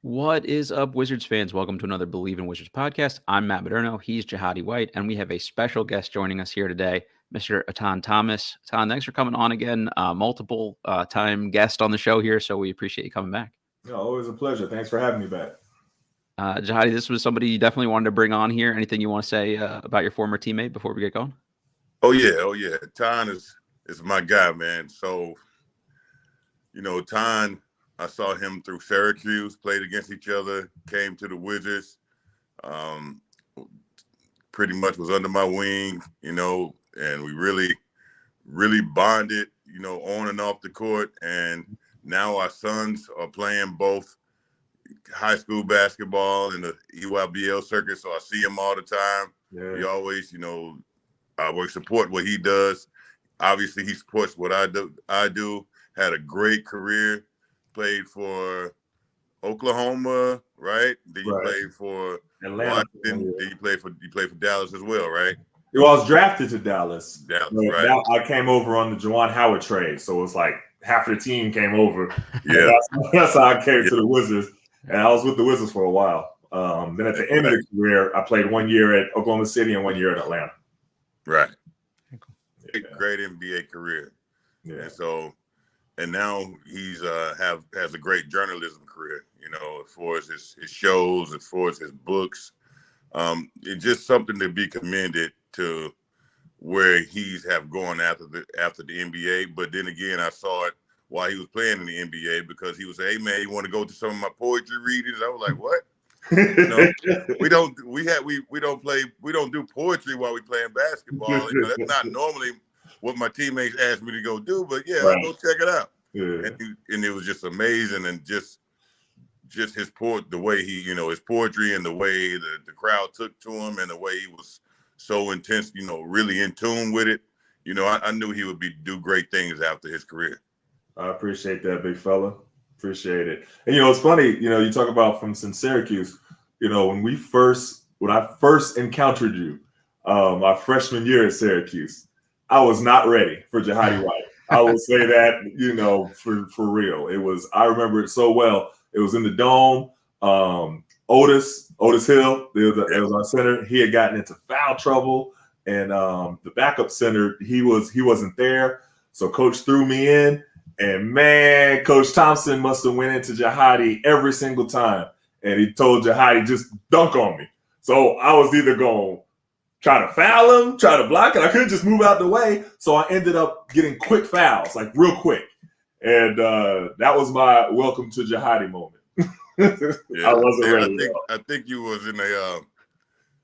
What is up, Wizards fans? Welcome to another Believe in Wizards podcast. I'm Matt Modderno. He's Jahadi White, and we have a special guest joining us here today, Mr. Etan Thomas. Etan, thanks for coming on again. Multiple time guest on the show here, so we appreciate you coming back. No, always a pleasure. Thanks for having me back. Jahadi, this was somebody you definitely wanted to bring on here. Anything you want to say about your former teammate before we get going? Oh yeah. Etan is my guy, man. So, Etan, I saw him through Syracuse, played against each other, came to the Wizards, pretty much was under my wing, and we really bonded, on and off the court. And now our sons are playing both high school basketball in the EYBL circuit, so I see him all the time. Yeah. He always, I will support what he does. Obviously, he supports what I do. Had a great career. Played for Oklahoma, right? Then you played for Atlanta. Washington. Then you played for Dallas as well, right? Well, I was drafted to Dallas. Right. Now I came over on the Juwan Howard trade, so it was like half of the team came over. Yeah, that's how I came to the Wizards, and I was with the Wizards for a while. Then at the end of the career, I played 1 year at Oklahoma City and 1 year at Atlanta. Right. Yeah. Great NBA career. Yeah. And now he's has a great journalism career, as far as his shows, as far as his books. It's just something to be commended to where he's have gone after the NBA. But then again, I saw it while he was playing in the NBA because he was saying, "Hey man, you want to go to some of my poetry readings?" I was like, "What?" We don't do poetry while we playing basketball. That's not normally what my teammates asked me to go do, but yeah, I'll go check it out. Yeah. And it was just amazing, and just his the way he, his poetry and the way the crowd took to him and the way he was so intense, really in tune with it. I knew he would do great things after his career. I appreciate that, big fella. Appreciate it. And it's funny, you talk about from Syracuse, when I first encountered you, my freshman year at Syracuse, I was not ready for Jahadi White. I will say that, for real. I remember it so well. It was in the Dome. Otis Hill, it was our center. He had gotten into foul trouble, and the backup center, he wasn't there. So coach threw me in, and man, Coach Thompson must have went into Jahadi every single time, and he told Jahadi just dunk on me. So I was either going try to foul him, try to block it. I couldn't just move out the way. So I ended up getting quick fouls, like real quick. And that was my welcome to Jahadi moment. Yeah, I wasn't ready. I think you was in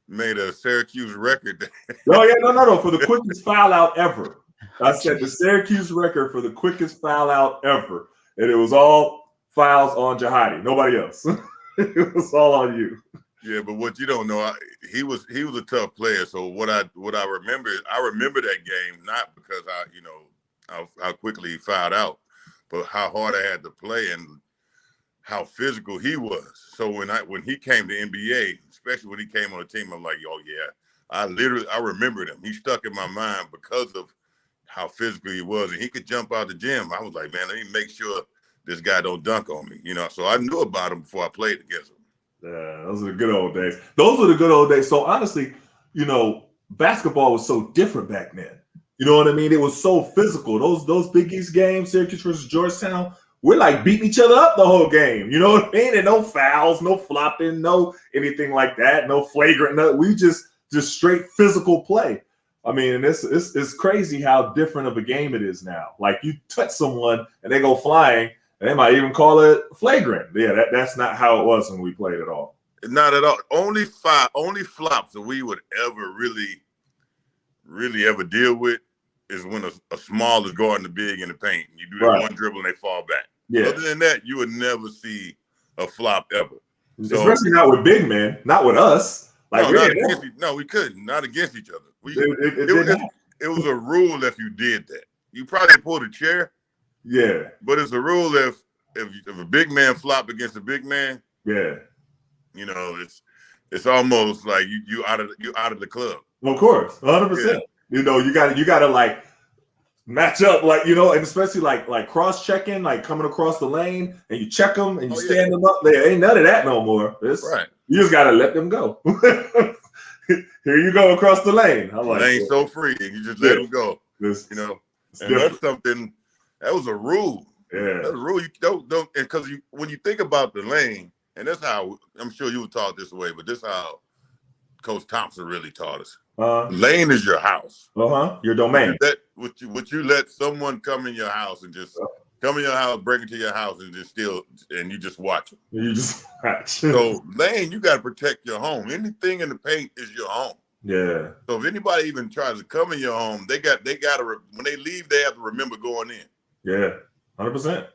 made a Syracuse record. No. For the quickest foul out ever. I set the Syracuse record for the quickest foul out ever. And it was all fouls on Jahadi. Nobody else. It was all on you. Yeah, but what you don't know, he was a tough player. So what I remember that game, not because how quickly he fouled out, but how hard I had to play and how physical he was. So when he came to NBA, especially when he came on the team, I'm like, oh yeah, I remembered him. He stuck in my mind because of how physical he was, and he could jump out the gym. I was like, man, let me make sure this guy don't dunk on me, So I knew about him before I played against him. Yeah, those are the good old days. Those were the good old days. So honestly, basketball was so different back then. You know what I mean? It was so physical. Those Big East games, Syracuse versus Georgetown, we're like beating each other up the whole game. You know what I mean? And no fouls, no flopping, no anything like that, no flagrant. No, we just straight physical play. I mean, and it's crazy how different of a game it is now. Like you touch someone and they go flying. And they might even call it flagrant. Yeah, that's not how it was when we played at all. Not at all. Only flops that we would ever really ever deal with is when a small is guarding the big in the paint. You do that one dribble and they fall back. Yeah. Other than that, you would never see a flop ever. Especially not with big men, not with us. Like we couldn't. Not against each other. It was a rule if you did that. You probably pulled a chair. Yeah, but it's a rule if a big man flop against a big man. Yeah, it's almost like you out of the club. Of course, 100%. You got to like match up, like, you know, and especially like cross checking, like coming across the lane and you check them and you stand them up. There ain't none of that no more. Right. You just gotta let them go. Here you go across the lane. I'm like, lane's so free, and you just let them go. You know, and that's something that was a rule. Yeah, that's a rule. You don't because when you think about the lane, and that's how I'm sure you were taught this way, but this is how Coach Thompson really taught us. Lane is your house. Your domain. Would you let someone come in your house and just come in your house, break into your house, and just steal, and you just watch them? You just watch. So lane, you got to protect your home. Anything in the paint is your home. Yeah. So if anybody even tries to come in your home, they got to when they leave, they have to remember going in. Yeah, 100%.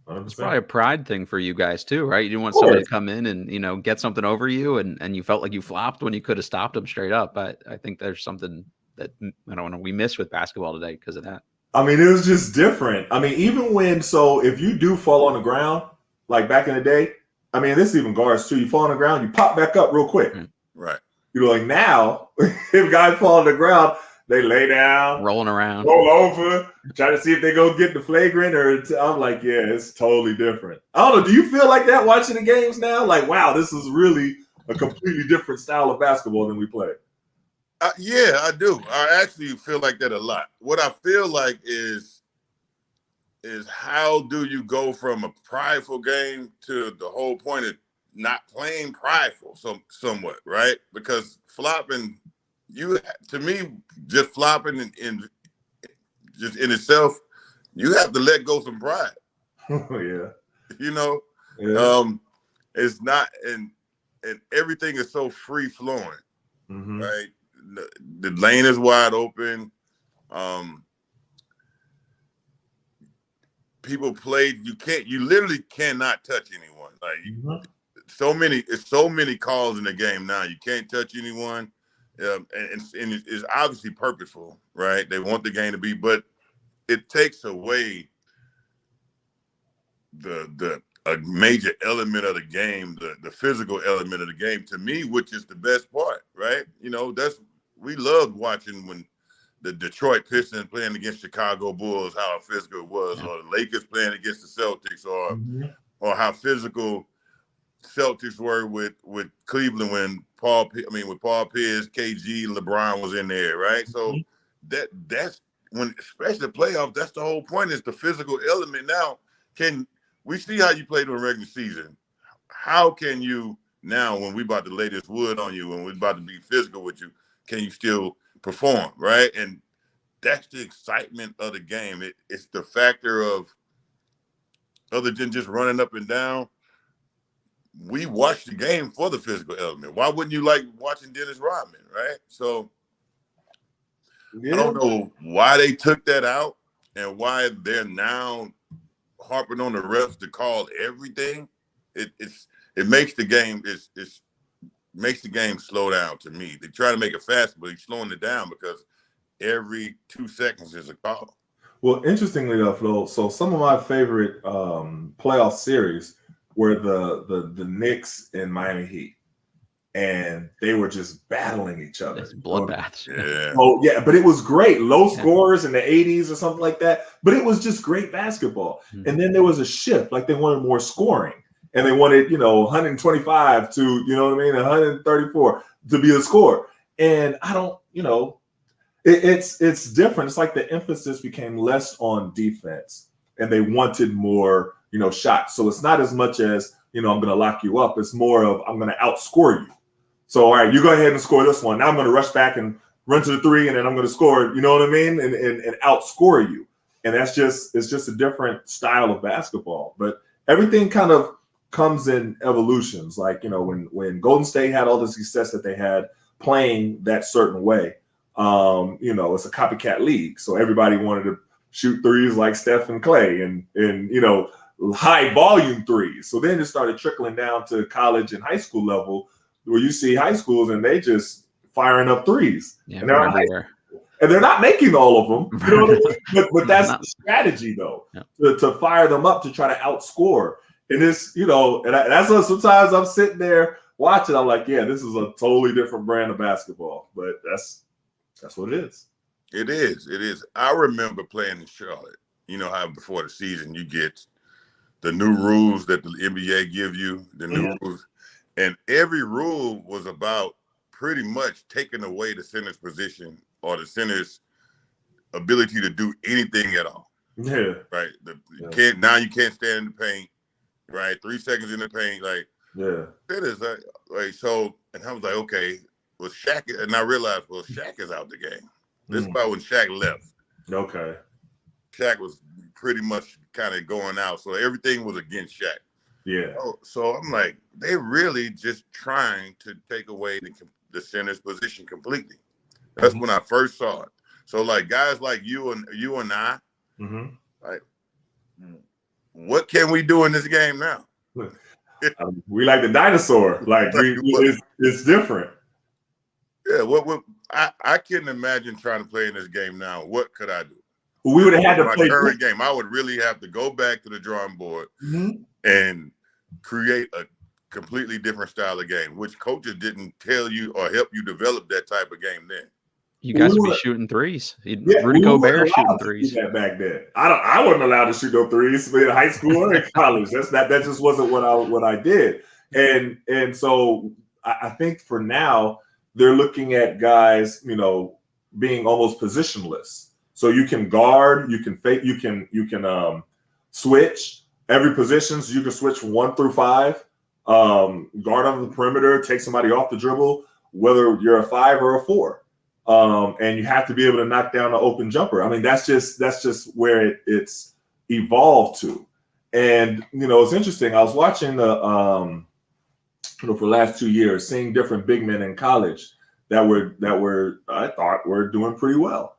It's probably a pride thing for you guys too, right? You didn't want somebody to come in and, you know, get something over you, and you felt like you flopped when you could have stopped them straight up. But I think there's something that I don't know we miss with basketball today because of that. I mean, it was just different. I mean, even if you do fall on the ground, like back in the day, I mean, this is even guards too. You fall on the ground, you pop back up real quick. Right. You know, like now, if guys fall on the ground, they lay down, rolling around, roll over, try to see if they go get the flagrant. I'm like, yeah, it's totally different. I don't know. Do you feel like that watching the games now? Like, wow, this is really a completely different style of basketball than we play. Yeah, I do. I actually feel like that a lot. What I feel like is how do you go from a prideful game to the whole point of not playing prideful somewhat, right? Because flopping, to me, just flopping in just in itself, you have to let go some pride. Yeah. You know? Yeah. It's not, and everything is so free flowing, right? The lane is wide open. People play. You literally cannot touch anyone. Like so many calls in the game now. You can't touch anyone, and it's obviously purposeful, right? They want the game to be, but it takes away a major element of the game, the physical element of the game, to me, which is the best part, right? You know, we loved watching when the Detroit Pistons playing against Chicago Bulls, how physical it was, or the Lakers playing against the Celtics, or how physical Celtics were with Cleveland when Paul Pierce, KG, LeBron was in there, right? So that's when, especially the playoffs, that's the whole point, is the physical element. Now, we see how you played in the regular season. How can you now, when we about to lay this wood on you, when we're about to be physical with you, can you still perform, right? And that's the excitement of the game. It's the factor of, other than just running up and down, we watch the game for the physical element. Why wouldn't you like watching Dennis Rodman, right? So I don't know why they took that out and why they're now harping on the refs to call everything. It makes the game makes the game slow down to me. They try to make it fast, but he's slowing it down because every 2 seconds is a call. Well, interestingly enough, though, so some of my favorite playoff series were the Knicks and Miami Heat, and they were just battling each other. It's bloodbaths. Yeah. Oh yeah, but it was great. Low scores in the 80s or something like that. But it was just great basketball. And then there was a shift, like they wanted more scoring. And they wanted, 125 to, 134 to be a score. And I don't, it's different. It's like the emphasis became less on defense and they wanted more, shots. So it's not as much as, I'm going to lock you up. It's more of, I'm going to outscore you. So, all right, you go ahead and score this one. Now I'm going to rush back and run to the three, and then I'm going to score, you know what I mean? And outscore you. And it's just a different style of basketball. But everything kind of comes in evolutions. Like, when Golden State had all the success that they had playing that certain way, it's a copycat league. So everybody wanted to shoot threes like Steph and Clay and high volume threes. So then it started trickling down to college and high school level, where you see high schools and they just firing up threes. Yeah, and they're everywhere. And they're not making all of them. You know what I mean? But that's the strategy, though, to fire them up to try to outscore. And it's, and that's what sometimes I'm sitting there watching. I'm like, yeah, this is a totally different brand of basketball. But that's what it is. It is. It is. I remember playing in Charlotte. You know how before the season you get the new rules that the NBA give you, the new rules, and every rule was about pretty much taking away the center's position or the center's ability to do anything at all. Yeah. Right. You can't stand in the paint. Right. 3 seconds in the paint. Like, yeah. That is like so. And I was like, okay, well, Shaq, and I realized, well, Shaq is out the game. This is about when Shaq left. Okay. Shaq was pretty much kind of going out, so everything was against Shaq. Yeah. So I'm like, they really just trying to take away the center's position completely. That's when I first saw it. So like guys like you and I, like, what can we do in this game now? We like the dinosaur. Like it's different. Yeah. What I couldn't imagine trying to play in this game now. What could I do? We would have had to play my current game. I would really have to go back to the drawing board and create a completely different style of game, which coaches didn't tell you or help you develop that type of game then. You guys would be shooting threes. Rudy Gobert shooting threes. That back then, I wasn't allowed to shoot no threes in high school or in college. That just wasn't what I did. And so I think for now they're looking at guys, being almost positionless. So you can guard, you can fake, you can switch every position. So you can switch 1 through 5, guard on the perimeter, take somebody off the dribble, whether you're a 5 or a 4. And you have to be able to knock down an open jumper. I mean, that's just where it's evolved to. And it's interesting. I was watching the for the last 2 years, seeing different big men in college that were I thought were doing pretty well.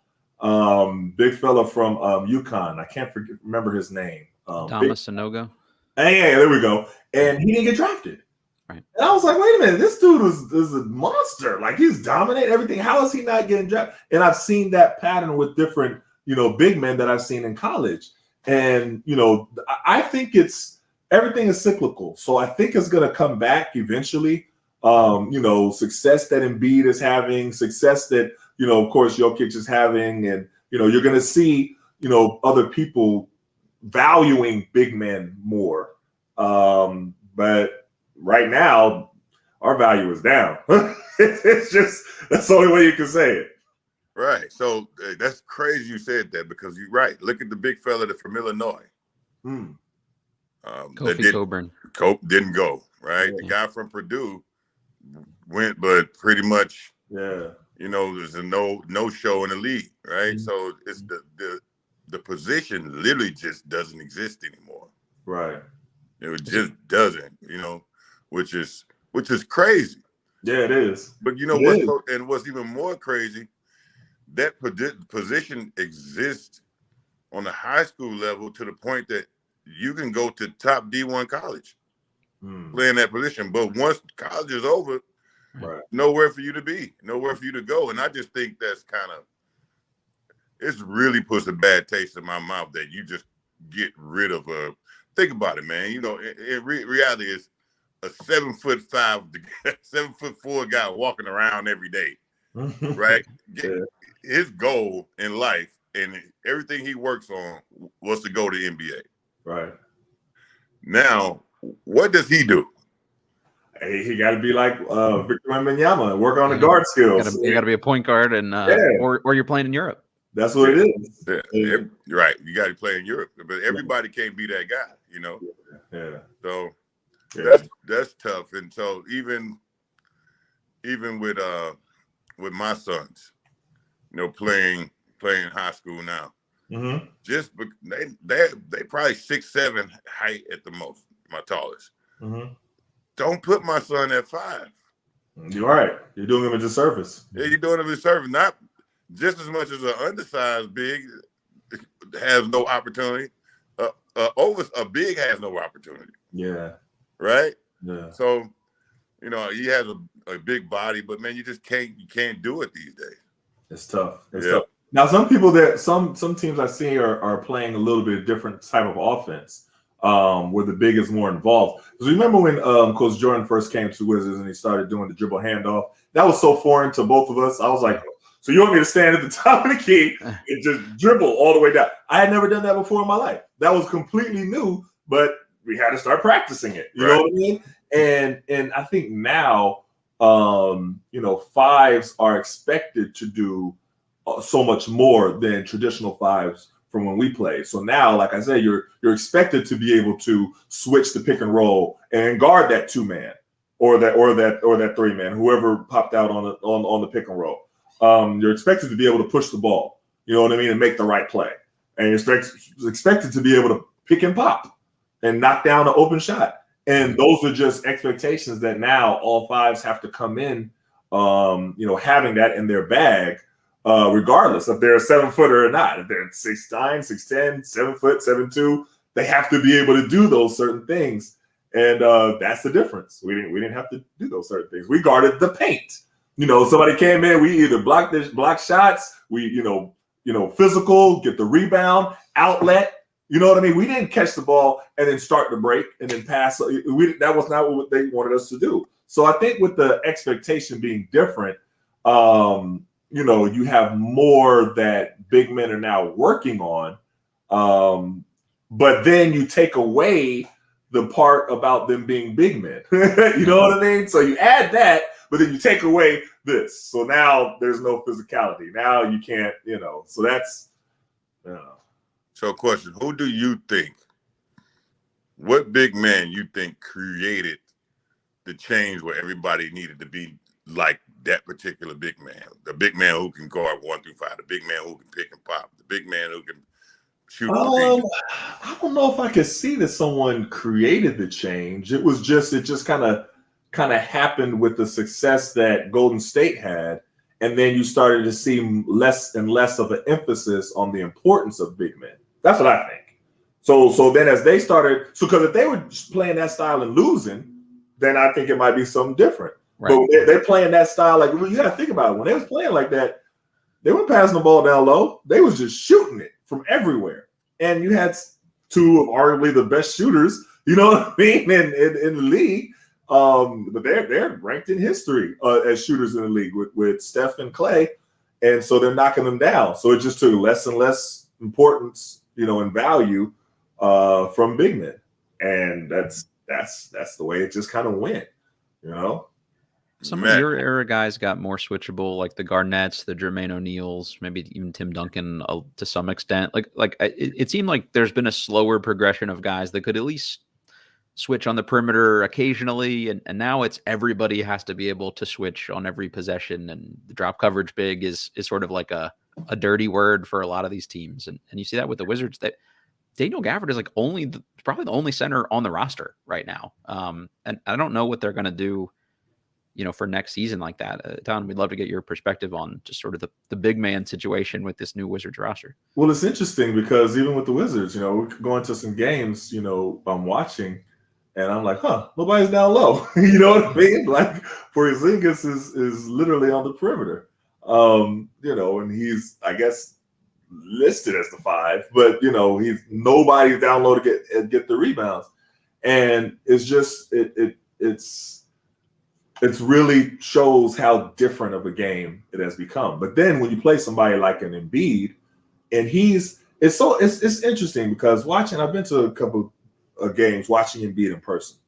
Big fella from UConn. I can't remember his name. Thomas Sanogo. Hey, there we go. And he didn't get drafted. Right. And I was like, wait a minute, this dude is a monster. Like, he's dominating everything. How is he not getting drafted? And I've seen that pattern with different, big men that I've seen in college. And, I think everything is cyclical. So I think it's going to come back eventually. Success that Embiid is having, success that, of course, Jokic is having. And, you're going to see, other people valuing big men more. But right now, our value is down. It's just, that's the only way you can say it. Right. So that's crazy you said that, because you're right. Look at the big fella from Illinois. Kofi Coburn. Cope didn't go, right? The guy from Purdue went, but pretty much, there's a no show in the league, right? So it's the position literally just doesn't exist anymore. Right. It just doesn't, which is crazy. Yeah, it is. But what's even more crazy, that position exists on the high school level to the point that you can go to top D1 college playing that position. But once college is over, nowhere for you to be, nowhere for you to go. And I just think that's it really puts a bad taste in my mouth that you just get rid of think about it, man. Reality is a 7'5", 7'4" guy walking around every day, right? His goal in life and everything he works on was to go to NBA. Right. Now, what does he do? Hey, he got to be like Victor Wembanyama and work on the guard skills. You got to be a point guard, and or you're playing in Europe. That's what it is. Yeah. Right. You got to play in Europe, but everybody can't be that guy, Yeah. So that's tough. And so even with my sons, playing high school now, just they probably 6'7" height at the most, my tallest. Don't put my son at 5. You're right. You're doing him a disservice. Yeah, you're doing him a disservice. Not just as much as an undersized big has no opportunity. A big has no opportunity. Yeah. Right? Yeah. So, he has a big body, but man, you can't do it these days. It's tough. It's tough. Now, some people some teams I see are playing a little bit different type of offense. Where the big is more involved. Because remember when Coach Jordan first came to Wizards and he started doing the dribble handoff? That was so foreign to both of us. I was like, So you want me to stand at the top of the key and just dribble all the way down. I had never done that before in my life. That was completely new, but we had to start practicing it. You know what I mean? And I think now, fives are expected to do so much more than traditional fives from when we played. So now, like I said, you're expected to be able to switch the pick and roll and guard that 2-man or that 3-man, whoever popped out on the pick and roll. You're expected to be able to push the ball, you know what I mean, and make the right play. And you're expected to be able to pick and pop and knock down an open shot. And those are just expectations that now all fives have to come in, having that in their bag, regardless if they're a 7-footer or not. If they're 6'9", 6'10", 7 foot, 7'2", they have to be able to do those certain things. And that's the difference. We didn't have to do those certain things. We guarded the paint. Somebody came in, we either block shots, we, physical, get the rebound, outlet. You know what I mean? We didn't catch the ball and then start the break and then pass. That was not what they wanted us to do. So I think with the expectation being different, you have more that big men are now working on. But then you take away the part about them being big men. You know what I mean? So you add that, but then you take away this. So now there's no physicality. Now you can't, so that's, So question, who do you think, what big man you think created the change where everybody needed to be like that particular big man? The big man who can guard 1 through 5, the big man who can pick and pop, the big man who can shoot threes. I don't know if I could see that someone created the change. It just kind of happened with the success that Golden State had. And then you started to see less and less of an emphasis on the importance of big men. That's what I think. So then as they started, because if they were playing that style and losing, then I think it might be something different. Right. But they're playing that style, like, you got to think about it. When they was playing like that, they weren't passing the ball down low. They was just shooting it from everywhere. And you had two of arguably the best shooters, you know what I mean, in the league. But they're ranked in history as shooters in the league with Steph and Clay. And so they're knocking them down. So it just took less and less importance, and value from big men. And that's the way it just kind of went, Some of your era guys got more switchable, like the Garnetts, the Jermaine O'Neals, maybe even Tim Duncan to some extent. It seemed like there's been a slower progression of guys that could at least switch on the perimeter occasionally, and now it's everybody has to be able to switch on every possession, and the drop coverage big is sort of like a dirty word for a lot of these teams, and you see that with the Wizards. That Daniel Gafford is probably the only center on the roster right now, and I don't know what they're going to do, for next season like that. Don, we'd love to get your perspective on just sort of the big man situation with this new Wizards roster. Well, it's interesting because even with the Wizards, we're going to some games, I'm watching, and I'm like, nobody's down low. You know what I mean? Like, Porzingis is literally on the perimeter, and he's, I guess, listed as the 5, but nobody's down low to get the rebounds, and it's just it's really shows how different of a game it has become. But then when you play somebody like an Embiid, and it's interesting because I've been to a couple of games watching Embiid in person,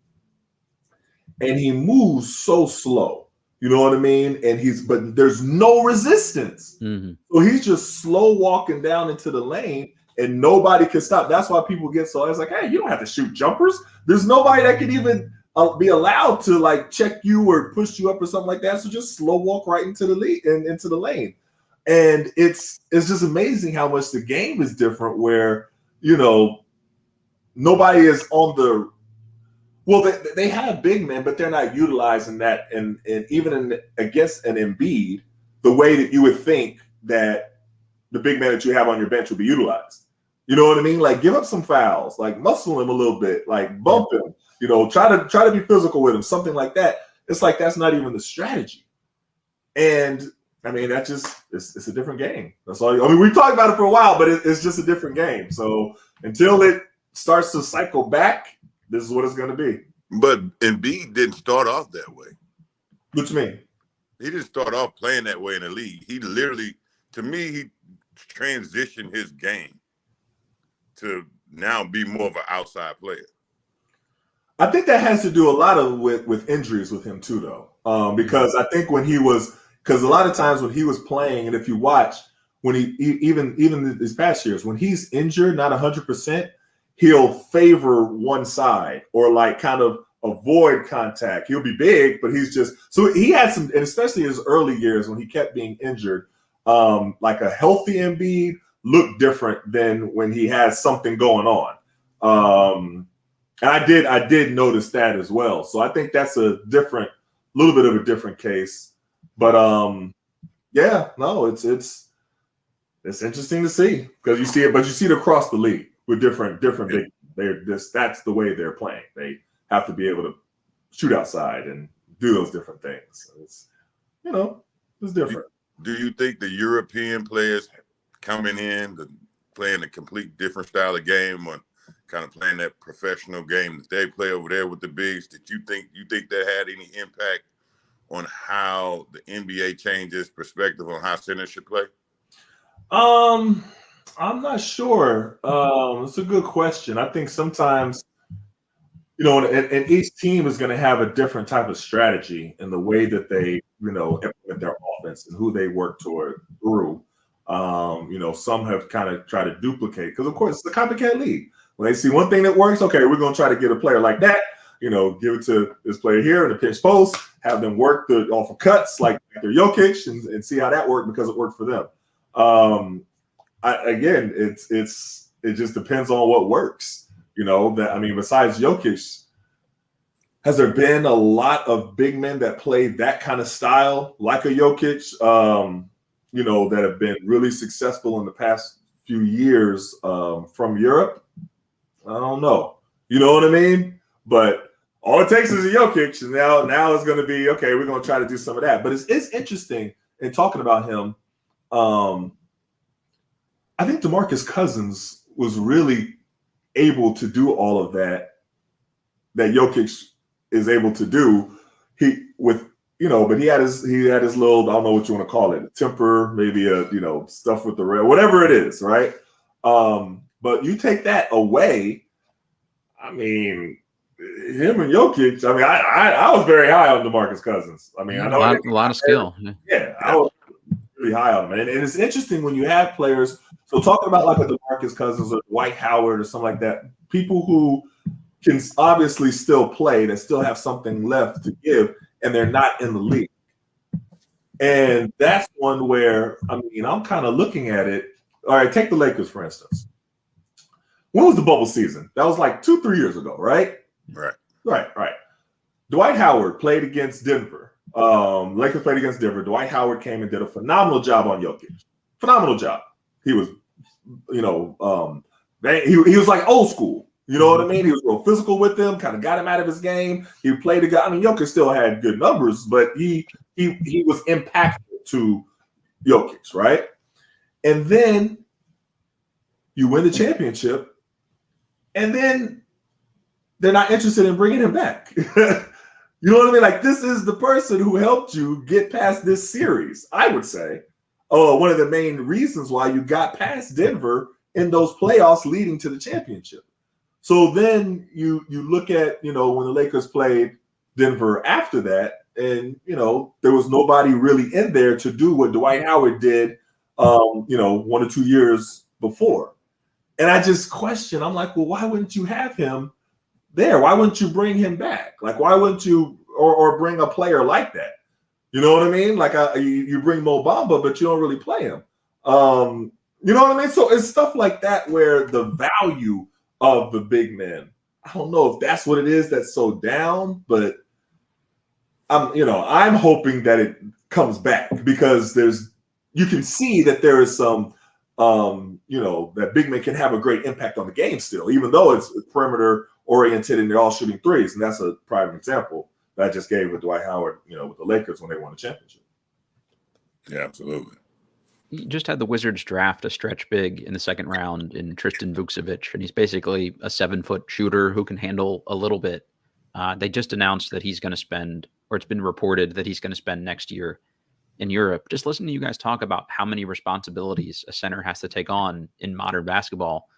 and he moves so slow. You know what I mean? But there's no resistance. Mm-hmm. So he's just slow walking down into the lane and nobody can stop. That's why people get so, it's like, hey, you don't have to shoot jumpers. There's nobody that can even be allowed to like check you or push you up or something like that. So just slow walk right into the lane. And it's just amazing how much the game is different where, nobody is on the, well, they have big men, but they're not utilizing that. And even against an Embiid, the way that you would think that the big man that you have on your bench would be utilized. You know what I mean? Like, give up some fouls, like muscle him a little bit, like bump him, try to be physical with him, something like that. It's like, that's not even the strategy. And I mean, it's a different game. That's all. We've talked about it for a while, but it's just a different game. So until it starts to cycle back, this is what it's going to be. But Embiid didn't start off that way. What you mean? he didn't start off playing that way in the league. He literally, to me, he transitioned his game to now be more of an outside player. I think that has to do a lot of with injuries with him too, though, because I think because a lot of times when he was playing, and if you watch when he even these past years when he's injured, not 100%, he'll favor one side or like kind of avoid contact. He'll be big, but he's just so he had some, and especially his early years when he kept being injured, like a healthy Embiid looked different than when he has something going on. And I did notice that as well. So I think that's little bit of a different case. But yeah, no, it's interesting to see because you see it, but you see it across the league with different big. That's the way they're playing. They have to be able to shoot outside and do those different things. So it's different. Do you think the European players coming in, playing a complete different style of game, or kind of playing that professional game that they play over there with the bigs, did you think that had any impact on how the NBA changes perspective on how centers should play? I'm not sure. It's a good question. I think sometimes, and each team is going to have a different type of strategy in the way that they, implement their offense and who they work through. Some have kind of tried to duplicate because, of course, it's a copycat league. When they see one thing that works, okay, we're going to try to get a player like that, give it to this player here in the pinch post, have them work off of cuts like their Jokic and see how that worked because it worked for them. It just depends on what works. Besides Jokic, has there been a lot of big men that play that kind of style like a Jokic, that have been really successful in the past few years from Europe? I don't know. You know what I mean? But all it takes is a Jokic, and now it's going to be, okay, we're going to try to do some of that. But it's interesting in talking about him. I think DeMarcus Cousins was really able to do all of that Jokic is able to do. But he had his little, I don't know what you want to call it, temper, maybe stuff with the rail, whatever it is, right? But you take that away, I mean, him and Jokic, I was very high on DeMarcus Cousins. I mean, I know a lot of skill. Yeah, I was really high on him. And it's interesting when you have players, so talking about like a DeMarcus Cousins or Dwight Howard or something like that, people who can obviously still play, that still have something left to give, and they're not in the league. And that's one where, I'm kind of looking at it. All right, take the Lakers, for instance. When was the bubble season? That was like 2-3 years ago, right? Right. Dwight Howard played against Denver. Lakers played against Denver. Dwight Howard came and did a phenomenal job on Jokic. Phenomenal job. He was, he was like old school. You know what I mean? He was real physical with them, kind of got him out of his game. He played a guy. Jokic still had good numbers, but he was impactful to Jokic, right? And then you win the championship, and then they're not interested in bringing him back. You know what I mean? Like, this is the person who helped you get past this series, I would say. One of the main reasons why you got past Denver in those playoffs leading to the championship. So then you look at, when the Lakers played Denver after that, and, there was nobody really in there to do what Dwight Howard did, 1 or 2 years before. And I just question, I'm like, well, why wouldn't you have him there? Why wouldn't you bring him back? Like, why wouldn't you or bring a player like that? You know what I mean? Like you bring Mo Bamba, but you don't really play him. You know what I mean? So it's stuff like that where the value of the big men, I don't know if that's what it is that's so down, but I'm hoping that it comes back because you can see that there is some that big men can have a great impact on the game still, even though it's perimeter oriented and they're all shooting threes. And that's a prime example that I just gave with Dwight Howard, with the Lakers when they won the championship. Yeah, absolutely. You just had the Wizards draft a stretch big in the second round in Tristan Vukcevic, and he's basically a 7-foot shooter who can handle a little bit. They just announced that he's going to spend, or it's been reported that he's going to spend next year in Europe. Just listening to you guys talk about how many responsibilities a center has to take on in modern basketball,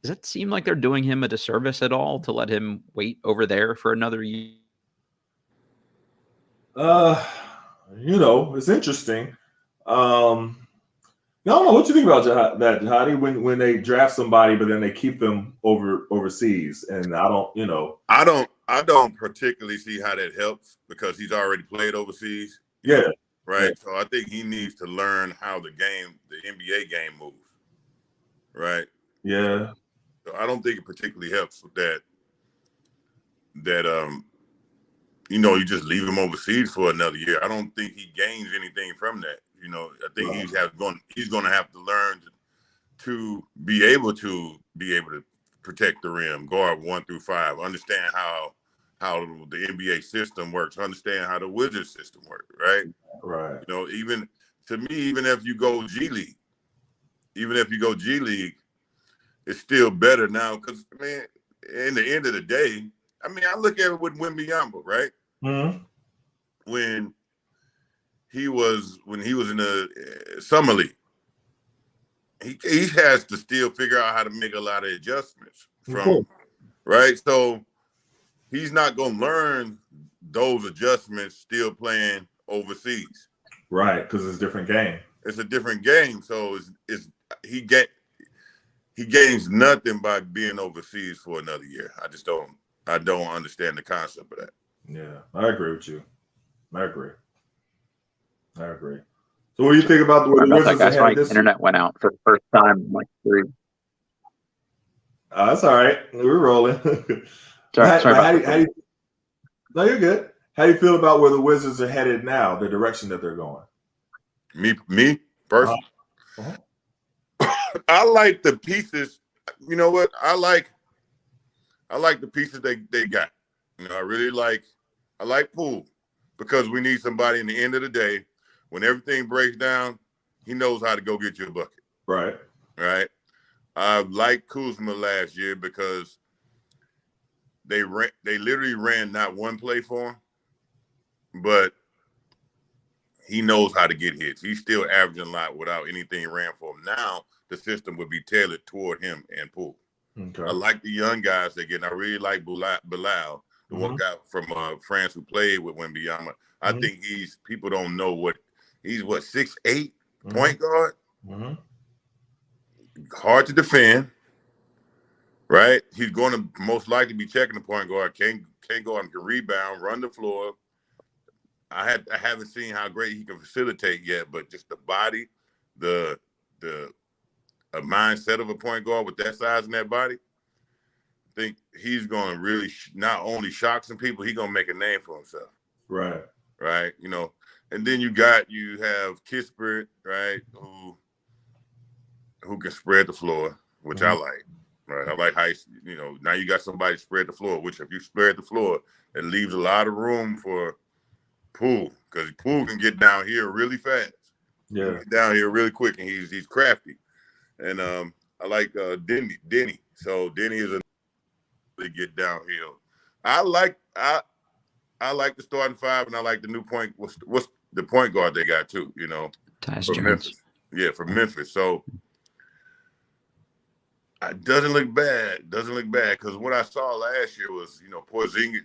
does it seem like they're doing him a disservice at all to let him wait over there for another year? It's interesting. I don't know what you think about that, Jahadi, when they draft somebody, but then they keep them overseas, and I don't particularly see how that helps because he's already played overseas. Yeah. Right. Yeah. So I think he needs to learn how the NBA game moves. Right. Yeah. So I don't think it particularly helps with that you just leave him overseas for another year. I don't think he gains anything from that. I think he's going to have to learn to be able to protect the rim, guard 1 through 5, understand how the NBA system works, understand how the Wizard system works, right? Right. Even if you go G League, it's still better now because, man, in the end of the day, I look at it with Wembanyama, right? Mm-hmm. When he was in the summer league, he has to still figure out how to make a lot of adjustments right. So he's not going to learn those adjustments still playing overseas, right? Because it's a different game. It's a different game, so he gains nothing by being overseas for another year. I don't understand the concept of that. Yeah, I agree with you. I agree. So what do you think about the Wizards ahead this internet went out for the first time in like 3. That's all right. We're rolling. Sorry. No, you're good. How do you feel about where the Wizards are headed now, the direction that they're going? Me personally, I like the pieces. You know what? I like the pieces they got. I really like Poole because we need somebody in the end of the day when everything breaks down, he knows how to go get you a bucket. Right. Right. I liked Kuzma last year because they literally ran not one play for him, but he knows how to get hits. He's still averaging a lot without anything ran for him. Now the system would be tailored toward him and Poole. Okay. I like the young guys they get. I really like Bilal, the one guy from France who played with Wembanyama. I think people don't know he's 6'8" point guard. Mm-hmm. Hard to defend, right? He's going to most likely be checking the point guard. Can't go out and can rebound, run the floor. I haven't seen how great he can facilitate yet, but just the body, the a mindset of a point guard with that size and that body, I think he's going to really not only shock some people, he's going to make a name for himself. Right. Right. And then you have Kispert, right, who can spread the floor, which I like. Right. I like how, now you got somebody spread the floor, which if you spread the floor, it leaves a lot of room for Poole, because Poole can get down here really fast. Yeah. Get down here really quick, and he's crafty. And I like Denny. So Denny is a really get downhill. I like the starting 5, and I like the new point. What's the point guard they got too? Tyus Memphis. Yeah, from Memphis. So it doesn't look bad. Because what I saw last year was, Porzingis.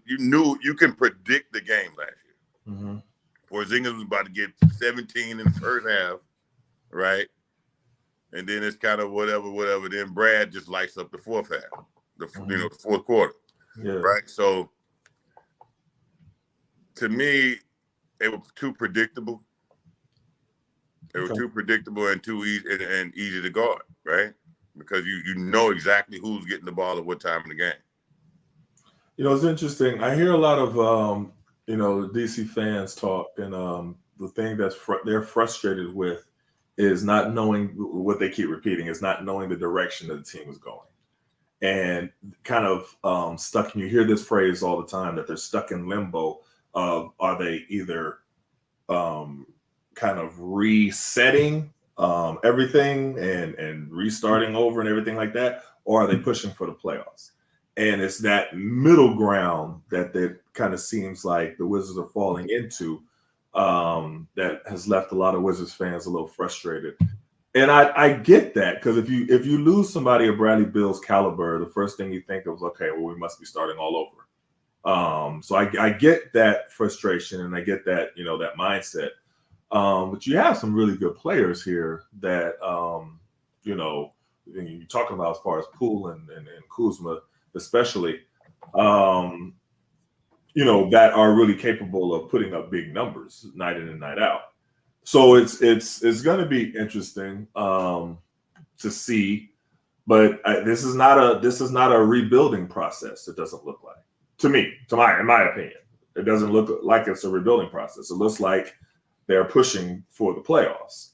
You can predict the game last year. Mm-hmm. Porzingis was about to get 17 in the first half, right? And then it's kind of whatever. Then Brad just lights up the fourth half, the fourth quarter, right? So to me, it was too predictable. It was too predictable and too easy to guard, right? Because you know exactly who's getting the ball at what time in the game. It's interesting. I hear a lot of DC fans talk, and the thing they're frustrated with is not knowing what they keep repeating, is not knowing the direction that the team is going, and kind of stuck. And you hear this phrase all the time, that they're stuck in limbo of, are they either kind of resetting everything and restarting over and everything like that, or are they pushing for the playoffs? And it's that middle ground that kind of seems like the Wizards are falling into. that has left a lot of Wizards fans a little frustrated. And I get that, because if you lose somebody of Bradley Beal's caliber, the first thing you think of is, okay, well, we must be starting all over. So I get that frustration, and I get that, that mindset. But you have some really good players here that, you're talking about as far as Poole and Kuzma, especially, that are really capable of putting up big numbers night in and night out. So it's going to be interesting to see, but this is not a rebuilding process. It doesn't look like, to me, in my opinion, it doesn't look like it's a rebuilding process. It looks like they're pushing for the playoffs,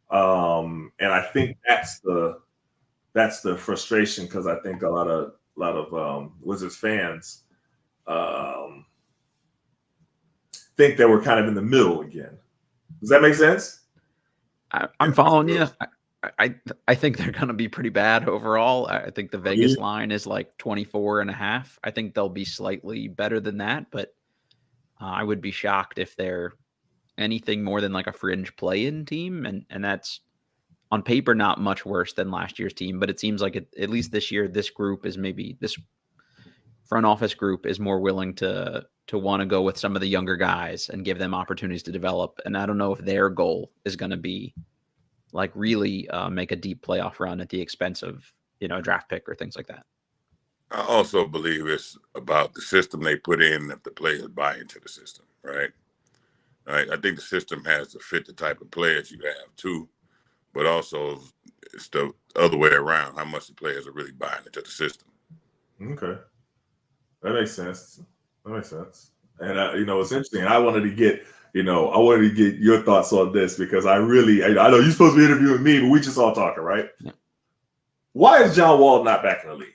and I think that's the frustration, because I think a lot of Wizards fans think that we're kind of in the middle again. Does that make sense? I'm following you. I think they're going to be pretty bad overall. I think the Vegas line is like 24.5. I think they'll be slightly better than that, but I would be shocked if they're anything more than like a fringe play-in team. And that's on paper not much worse than last year's team, but it seems like at least this year, this front office group is more willing to want to go with some of the younger guys and give them opportunities to develop. And I don't know if their goal is going to be like really make a deep playoff run at the expense of, a draft pick or things like that. I also believe it's about the system they put in, if the players buy into the system, right? I think the system has to fit the type of players you have too, but also it's the other way around, how much the players are really buying into the system. Okay. That makes sense. And it's interesting. I wanted to get your thoughts on this, because I know you're supposed to be interviewing me, but we just all talking, right? Yeah. Why is John Wall not back in the league?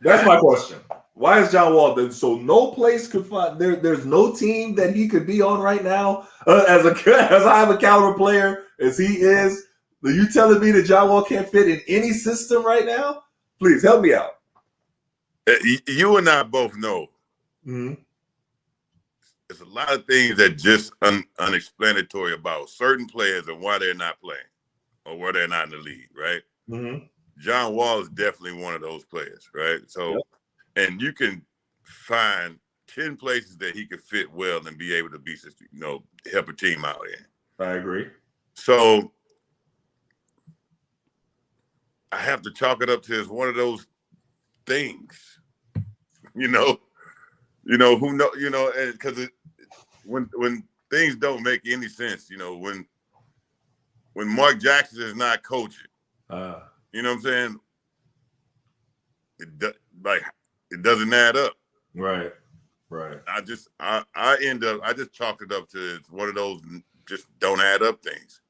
That's my question. Why is John Wall there? So no place could find there's no team that he could be on right now as high of a caliber player as he is. Are you telling me that John Wall can't fit in any system right now? Please help me out. You and I both know. Mm-hmm. There's a lot of things that just unexplanatory about certain players and why they're not playing or why they're not in the league, right? Mm-hmm. John Wall is definitely one of those players, right? So, yep. And you can find 10 places that he could fit well and be able to be, help a team out in. I agree. So I have to chalk it up to as one of those things, because when things don't make any sense, when Mark Jackson is not coaching, you know what I'm saying? It doesn't add up. Right. I just chalked it up to one of those just don't add up things.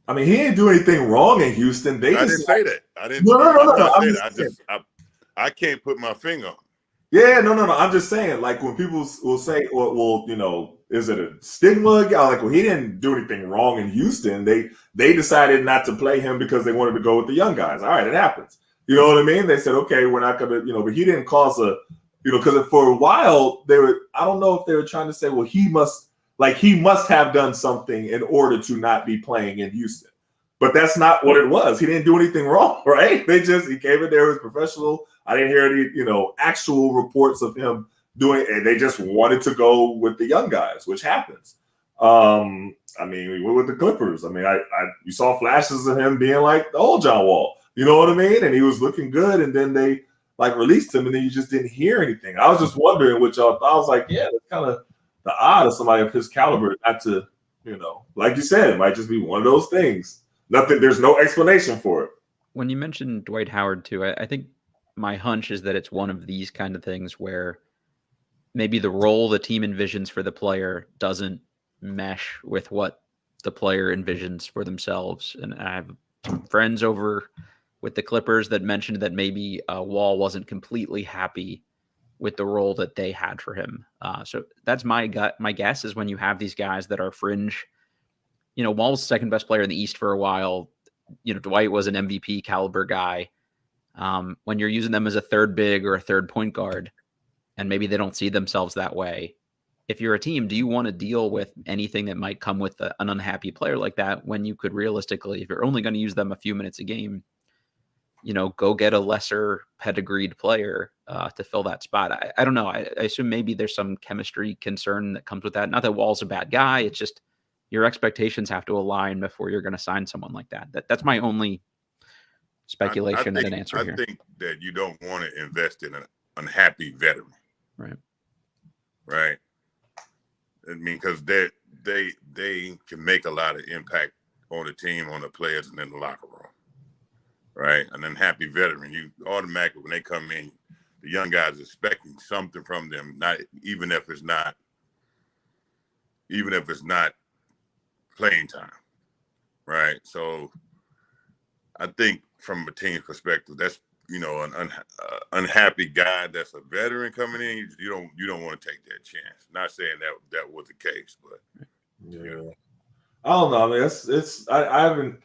I mean, he didn't do anything wrong in Houston. I didn't say that. I didn't. No. I can't put my finger on it. Yeah, no. I'm just saying, like, when people will say, well, is it a stigma? Like, well, he didn't do anything wrong in Houston. They decided not to play him because they wanted to go with the young guys. All right, it happens. You know what I mean? They said, okay, we're not going to, but he didn't cause because for a while I don't know if they were trying to say, well, he must have done something in order to not be playing in Houston. But that's not what it was. He didn't do anything wrong, right? He came in there, was professional. I didn't hear any, actual reports of him doing, and they just wanted to go with the young guys, which happens. I mean, we were with the Clippers. I mean, you saw flashes of him being like the old John Wall. You know what I mean? And he was looking good, and then they released him, and then you just didn't hear anything. I was just wondering what y'all thought. I was like, yeah, that's kind of the odd of somebody of his caliber not to, like you said, it might just be one of those things. Nothing. There's no explanation for it. When you mentioned Dwight Howard too, I think my hunch is that it's one of these kind of things where maybe the role the team envisions for the player doesn't mesh with what the player envisions for themselves. And I have some friends over with the Clippers that mentioned that maybe Wall wasn't completely happy with the role that they had for him. So that's my guess is when you have these guys that are fringe. Wall's second best player in the East for a while. Dwight was an MVP caliber guy. When you're using them as a third big or a third point guard, and maybe they don't see themselves that way, if you're a team, do you want to deal with anything that might come with an unhappy player like that when you could realistically, if you're only going to use them a few minutes a game, go get a lesser pedigreed player to fill that spot? I don't know. I assume maybe there's some chemistry concern that comes with that. Not that Wall's a bad guy. It's just your expectations have to align before you're going to sign someone like that. That's my only speculation and an answer here. I think that you don't want to invest in an unhappy veteran. Right. I mean, because they can make a lot of impact on the team, on the players, and in the locker room. Right. An unhappy veteran, you automatically, when they come in, the young guys are expecting something from them, not even if it's not playing time. Right. So I think from a team's perspective, that's an unhappy guy that's a veteran coming in. You don't want to take that chance. Not saying that was the case, but I don't know. I mean, I haven't,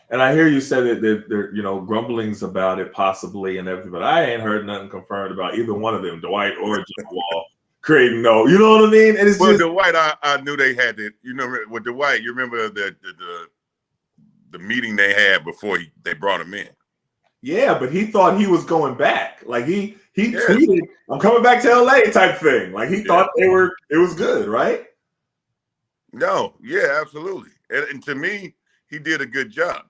and I hear you say that there grumblings about it possibly and everything, but I ain't heard nothing confirmed about either one of them, Dwight or Jim Wall, creating no. You know what I mean? And it's just Dwight. I knew they had it. With Dwight, you remember the meeting they had before they brought him in. Yeah, but he thought he was going back. Like he tweeted, "I'm coming back to LA" type thing. Like he thought it was good, right? No, yeah, absolutely. And to me, he did a good job.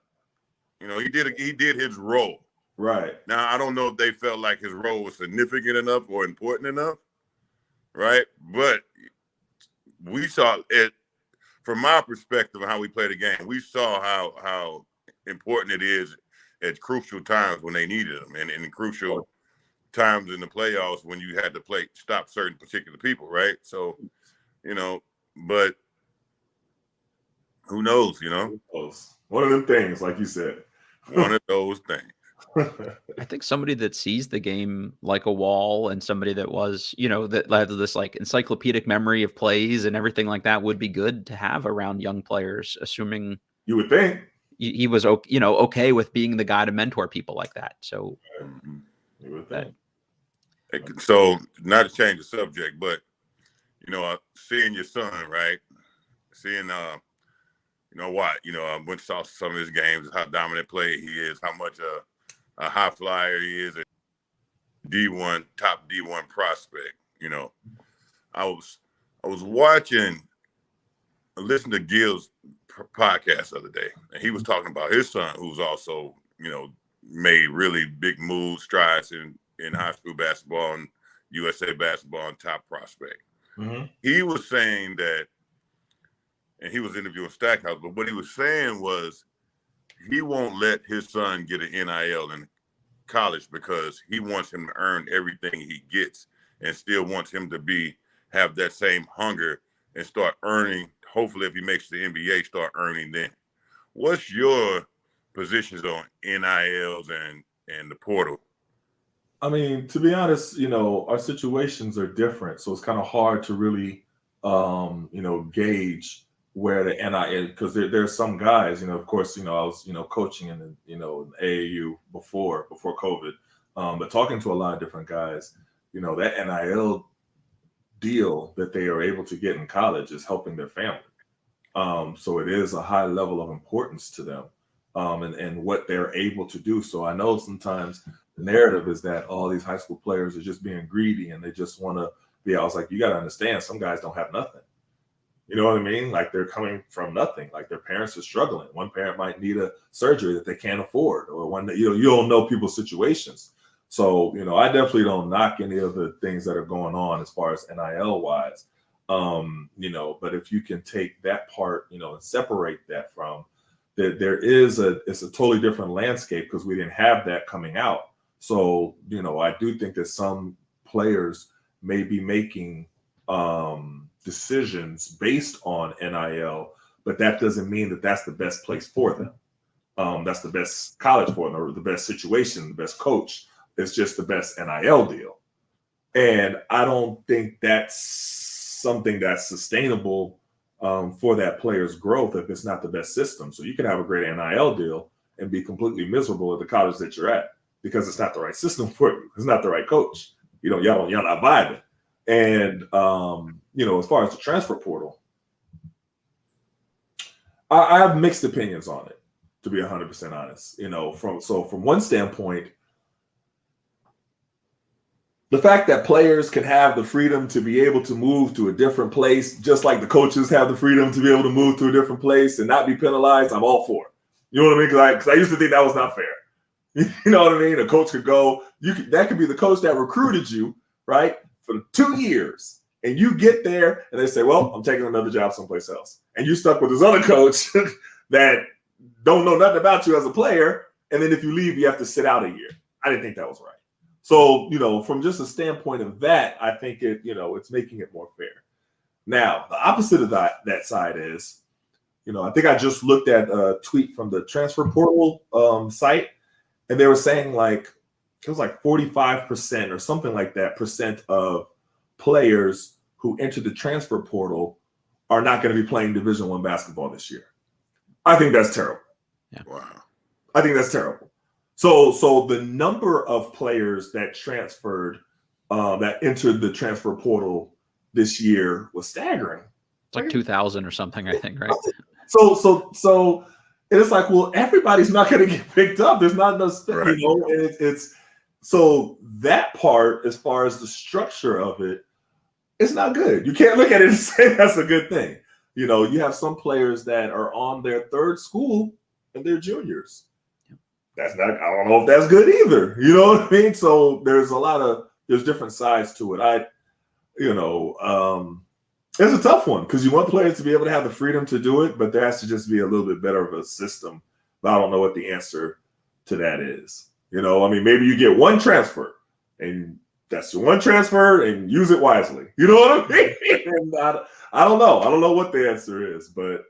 He did his role. Right. Now, I don't know if they felt like his role was significant enough or important enough. Right. But we saw it from my perspective of how we play the game. We saw how important it is at crucial times when they needed them, and in crucial times in the playoffs when you had to stop certain particular people, right? So, but who knows, One of them things, like you said. One of those things. I think somebody that sees the game like a Wall and somebody that was, that had this like encyclopedic memory of plays and everything like that would be good to have around young players, assuming you would think he was, okay with being the guy to mentor people like that. So, you would think. So not to change the subject, but seeing your son, right? Seeing I went and saw some of his games, how dominant player he is, how much a high flyer he is, a top D1 prospect. I was listening to Gil's podcast the other day, and he was talking about his son, who's also, made really big moves, strides in high school basketball and USA basketball and top prospect. Mm-hmm. He was saying that, and he was interviewing Stackhouse, but what he was saying was he won't let his son get an NIL in college because he wants him to earn everything he gets and still wants him to have that same hunger and start earning. Hopefully, if he makes the NBA, start earning then. What's your positions on NILs and the portal? I mean, to be honest, our situations are different, so it's kind of hard to really, gauge where the NIL, because there's some guys, of course, I was, coaching in the, AAU before COVID, but talking to a lot of different guys, that NIL deal that they are able to get in college is helping their family. So it is a high level of importance to them, and what they're able to do. So I know sometimes the narrative is that all these high school players are just being greedy and they just want to be. I was like, you got to understand, some guys don't have nothing. You know what I mean? Like they're coming from nothing. Like their parents are struggling. One parent might need a surgery that they can't afford, or one that you don't know people's situations. So I definitely don't knock any of the things that are going on as far as NIL wise. But if you can take that part, and separate that from that, it's a totally different landscape because we didn't have that coming out. So I do think that some players may be making decisions based on NIL, but that doesn't mean that that's the best place for them. That's the best college for them, or the best situation, the best coach. It's just the best NIL deal. And I don't think that's something that's sustainable for that player's growth if it's not the best system. So you can have a great NIL deal and be completely miserable at the college that you're at because it's not the right system for you. It's not the right coach. Y'all not vibing. And as far as the transfer portal, I have mixed opinions on it, to be 100% honest. From one standpoint, the fact that players can have the freedom to be able to move to a different place, just like the coaches have the freedom to be able to move to a different place and not be penalized, I'm all for it. You know what I mean? Because I used to think that was not fair. You know what I mean? A coach could go, that could be the coach that recruited you, right, for 2 years. And you get there and they say, well, I'm taking another job someplace else. And you stuck with this other coach that don't know nothing about you as a player. And then if you leave, you have to sit out a year. I didn't think that was right. So, from just a standpoint of that, I think it's making it more fair. Now, the opposite of that side is, I think I just looked at a tweet from the transfer portal site, and they were saying it was 45% or something like that percent of players who enter the transfer portal are not going to be playing Division I basketball this year. I think that's terrible. Yeah. Wow. I think that's terrible. So the number of players that transferred, that entered the transfer portal this year was staggering. It's like 2,000 or something, I think, right? So it's like, well, everybody's not going to get picked up. There's not enough, Right. And it's so that part, as far as the structure of it, it's not good. You can't look at it and say that's a good thing. You have some players that are on their third school and they're juniors. I don't know if that's good either. You know what I mean? So there's different sides to it. It's a tough one because you want players to be able to have the freedom to do it, but there has to just be a little bit better of a system. But I don't know what the answer to that is. Maybe you get one transfer and that's your one transfer and use it wisely. You know what I mean? And I don't know. I don't know what the answer is, but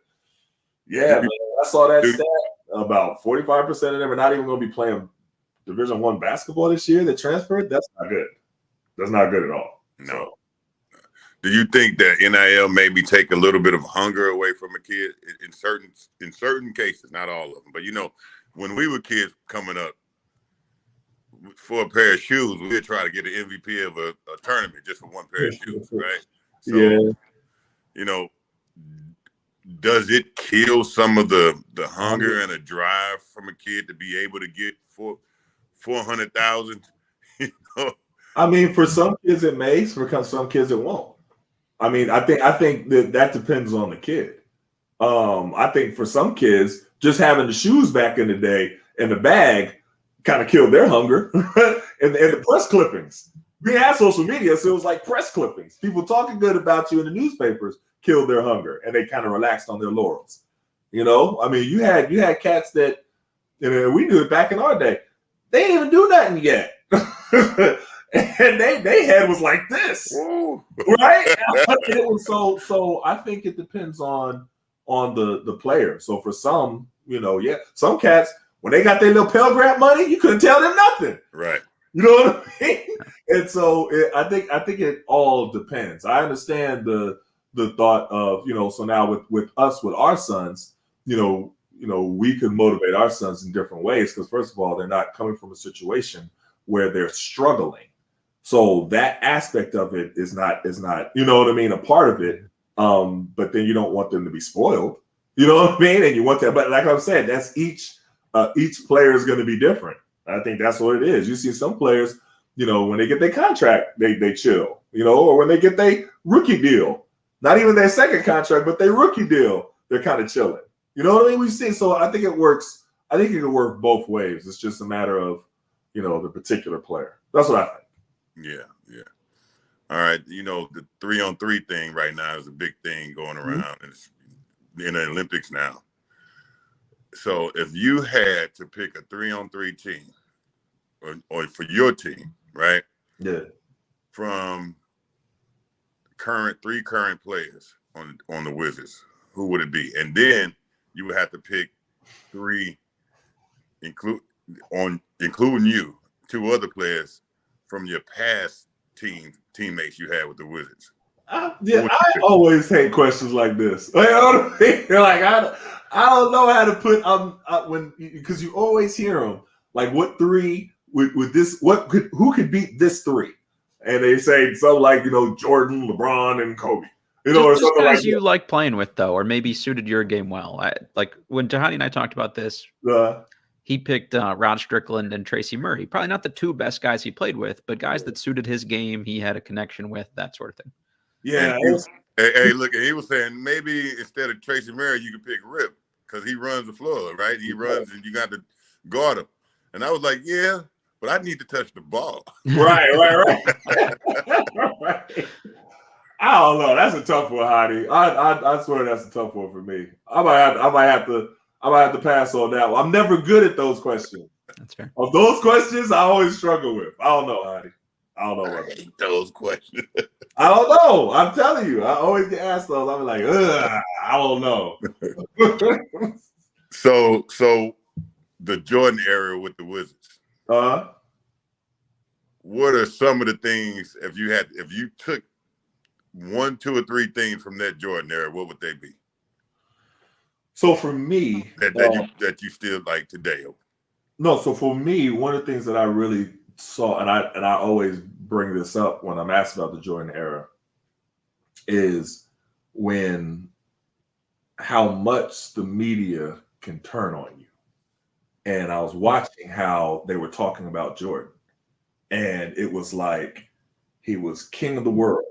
yeah, man, I saw that stat. About 45% of them are not even going to be playing Division I basketball this year that transferred. That's not good. That's not good at all. No. Do you think that NIL maybe take a little bit of hunger away from a kid in certain cases, not all of them, but when we were kids coming up, for a pair of shoes, we'd try to get an MVP of a tournament just for one pair of shoes, right? So, yeah. Does it kill some of the hunger and the drive from a kid to be able to get 400,000? For some kids it may, for some kids it won't. I think that depends on the kid. I think for some kids, just having the shoes back in the day and the bag kind of killed their hunger. and the press clippings. We had social media, so it was like press clippings. People talking good about you in the newspapers killed their hunger, and they kind of relaxed on their laurels. You had cats that, we knew it back in our day. They didn't even do nothing yet. And they head was like this. Whoa. Right? It was so I think it depends on the player. So for some, some cats, when they got their little Pell Grant money, you couldn't tell them nothing. Right. You know what I mean? And so I think it all depends. I understand the thought of, so now with us, with our sons, we can motivate our sons in different ways because first of all, they're not coming from a situation where they're struggling. So that aspect of it is not, a part of it. But then you don't want them to be spoiled. You know what I mean? And you want that, but like I said, that's each player is going to be different. I think that's what it is. You see some players, when they get their contract, they chill, or when they get their rookie deal, not even their second contract, but their rookie deal, they're kind of chilling. You know what I mean? We've seen. So I think it works. I think it can work both ways. It's just a matter of, the particular player. That's what I think. Yeah. All right. The 3-on-3 thing right now is a big thing going around. Mm-hmm. It's in the Olympics now. So if you had to pick a 3-on-3 team or for your team, right? Yeah. From three current players on the Wizards, who would it be? And then you would have to pick three, including you, two other players from your past teammates you had with the Wizards. I always hate questions like this. You're like, I don't know how to put because you always hear them like, what three with this? Who could beat this three? and they say something like, Jordan, LeBron, and Kobe. Or just something guys like you that. like playing with, though, or maybe suited your game well. Like when Jahadi and I talked about this, he picked Rod Strickland and Tracy Murray. Probably not the two best guys he played with, but guys that suited his game, he had a connection with, that sort of thing. Yeah. Hey, look, he was saying maybe instead of Tracy Murray, you could pick Rip because he runs the floor, right? He runs and you got to guard him. And I was like, yeah, but I need to touch the ball. Right. Right. I don't know. That's a tough one, Hottie. I swear that's a tough one for me. I might have to pass on that one. I'm never good at those questions. That's fair. Of those questions, I always struggle with. I don't know, Hottie. I don't know. I hate those questions. I don't know. I'm telling you. I always get asked those. I'm like, I don't know. So the Jordan era with the Wizards. What are some of the things if you took 1, 2, or 3 things from that Jordan era, what would they be? So for me, that you still like today. No, so for me, one of the things that I really saw, and I always bring this up when I'm asked about the Jordan era, is how much the media can turn on you. And I was watching how they were talking about Jordan, and it was like he was king of the world,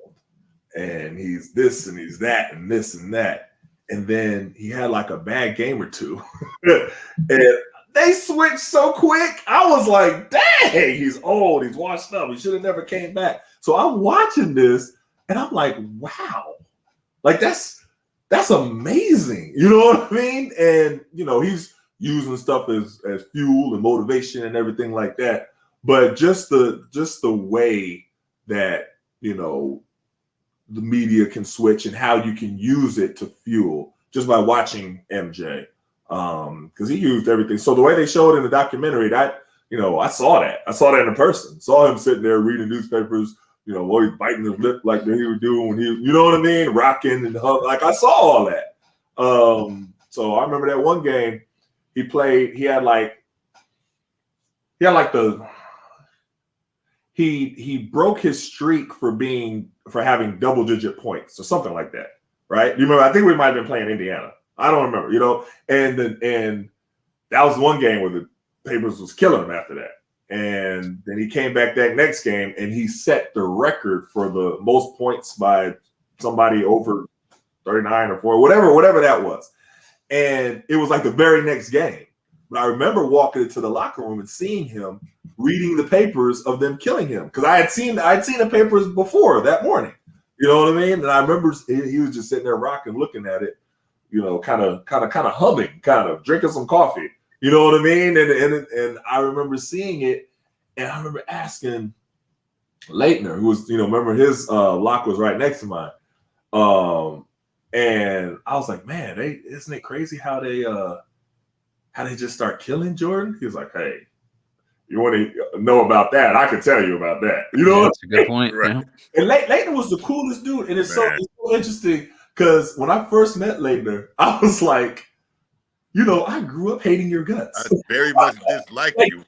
and he's this and he's that and this and that. And then he had like a bad game or two. And they switched so quick. I was like, dang, he's old. He's washed up. He should have never came back. So I'm watching this and I'm like, wow, like that's amazing. You know what I mean? And, he's using stuff as fuel and motivation and everything like that. But just the way that, the media can switch and how you can use it to fuel just by watching MJ. Because he used everything. So the way they showed in the documentary, that, I saw that. I saw that in person. Saw him sitting there reading newspapers, while he's biting his lip like he would do when he, you know what I mean? Rocking and like I saw all that. So I remember that one game he played, he broke his streak for having double-digit points or something like that, right? You remember? I think we might have been playing Indiana. I don't remember, and that was one game where the Papers was killing him after that. And then he came back that next game and he set the record for the most points by somebody over 39 or 4, whatever that was. And it was like the very next game. But I remember walking into the locker room and seeing him reading the papers of them killing him, because I'd seen the papers before that morning. You know what I mean? And I remember he was just sitting there rocking, looking at it, kind of humming, kind of drinking some coffee. You know what I mean? And I remember seeing it, and I remember asking Laettner, who was, remember his lock was right next to mine. And I was like, man, isn't it crazy how they just start killing Jordan? He was like, hey, you want to know about that? I can tell you about that. You know, that's a good point. Right. Yeah. And Laettner was the coolest dude, and it's so interesting because when I first met Laettner, I was like, I grew up hating your guts. I very much dislike you.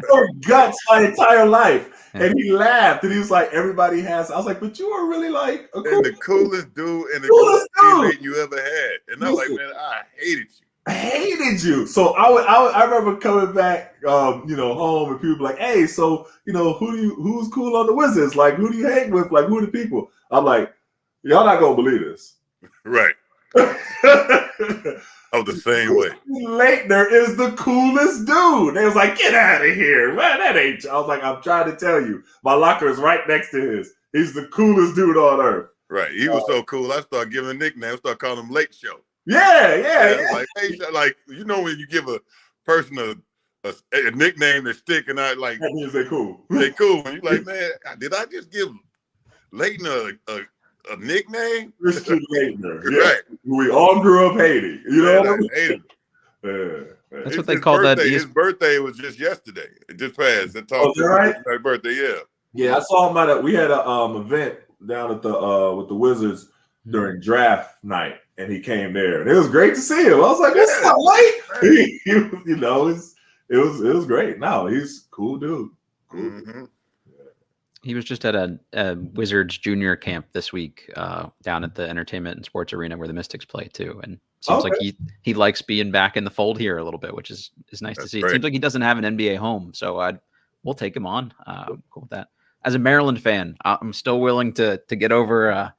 Your guts my entire life. Yeah. And he laughed, and he was like, everybody has. I was like, but you are really like a the coolest dude and the coolest teammate you ever had. And I was like, man, I hated you. I hated you. So I remember coming back, home, and people be like, hey, so, who's cool on the Wizards? Like, who do you hang with? Like, who are the people? I'm like, y'all not going to believe this. Right. I was the same way. Laettner is the coolest dude. They was like, get out of here. Man, that ain't. I was like, I'm trying to tell you. My locker is right next to his. He's the coolest dude on earth. Right. He was so cool. I started giving him nicknames. I started calling him Late Show. Yeah. Like, hey, like, when you give a person a nickname that stick and I like. That means they cool. They cool. And you're like, man, did I just give Laettner a nickname? Christian Laettner. Yeah. Right. We all grew up hating. You know what I mean? Hated. That's what they call that. His birthday was just yesterday. It just passed. It talked right? My birthday, yeah. Yeah, I saw him at we had a event down at the with the Wizards during draft night, and he came there, and it was great to see him. I was like, "What's up, Late?" It was great. No, he's a cool dude. Cool. Mm-hmm. He was just at a Wizards junior camp this week down at the Entertainment and Sports Arena where the Mystics play too, and seems like he likes being back in the fold here a little bit, which is nice to see. Great. It seems like he doesn't have an NBA home, so we'll take him on. Cool with that. As a Maryland fan, I'm still willing to get over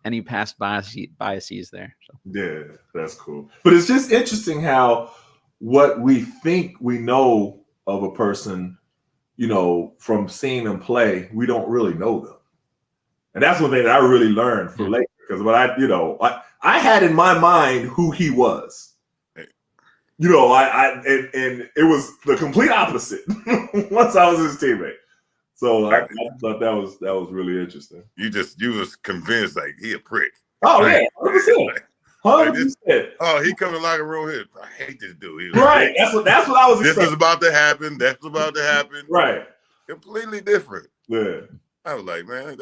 any past biases there. So. Yeah, that's cool. But it's just interesting how what we think we know of a person, you know, from seeing them play, we don't really know them. And that's one thing that I really learned from Laettner, because when I had in my mind who he was. You know, and it was the complete opposite once I was his teammate. So I thought that was really interesting. You was convinced like he a prick. Oh yeah, 100%. 100%. Oh, he come in the locker room here. I hate this dude. Right. That's what I was expecting. This is about to happen. That's about to happen. Right. Completely different. Yeah. I was like, man.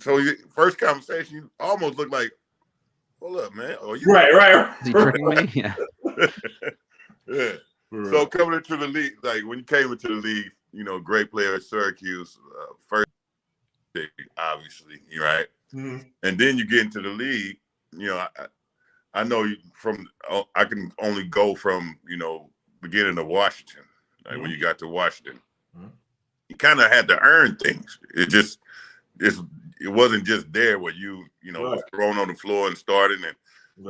So first conversation, you almost looked like, hold up, man. Oh, you right. Is he tricking me? Yeah. Yeah. Right. So coming into the league, like when you came into the league, you know, great player at Syracuse, first, obviously, right? Mm-hmm. And then you get into the league, you know, I know you I can only go from, you know, beginning of Washington, like when you got to Washington. You kind of had to earn things. It wasn't just there where you was thrown on the floor and starting, and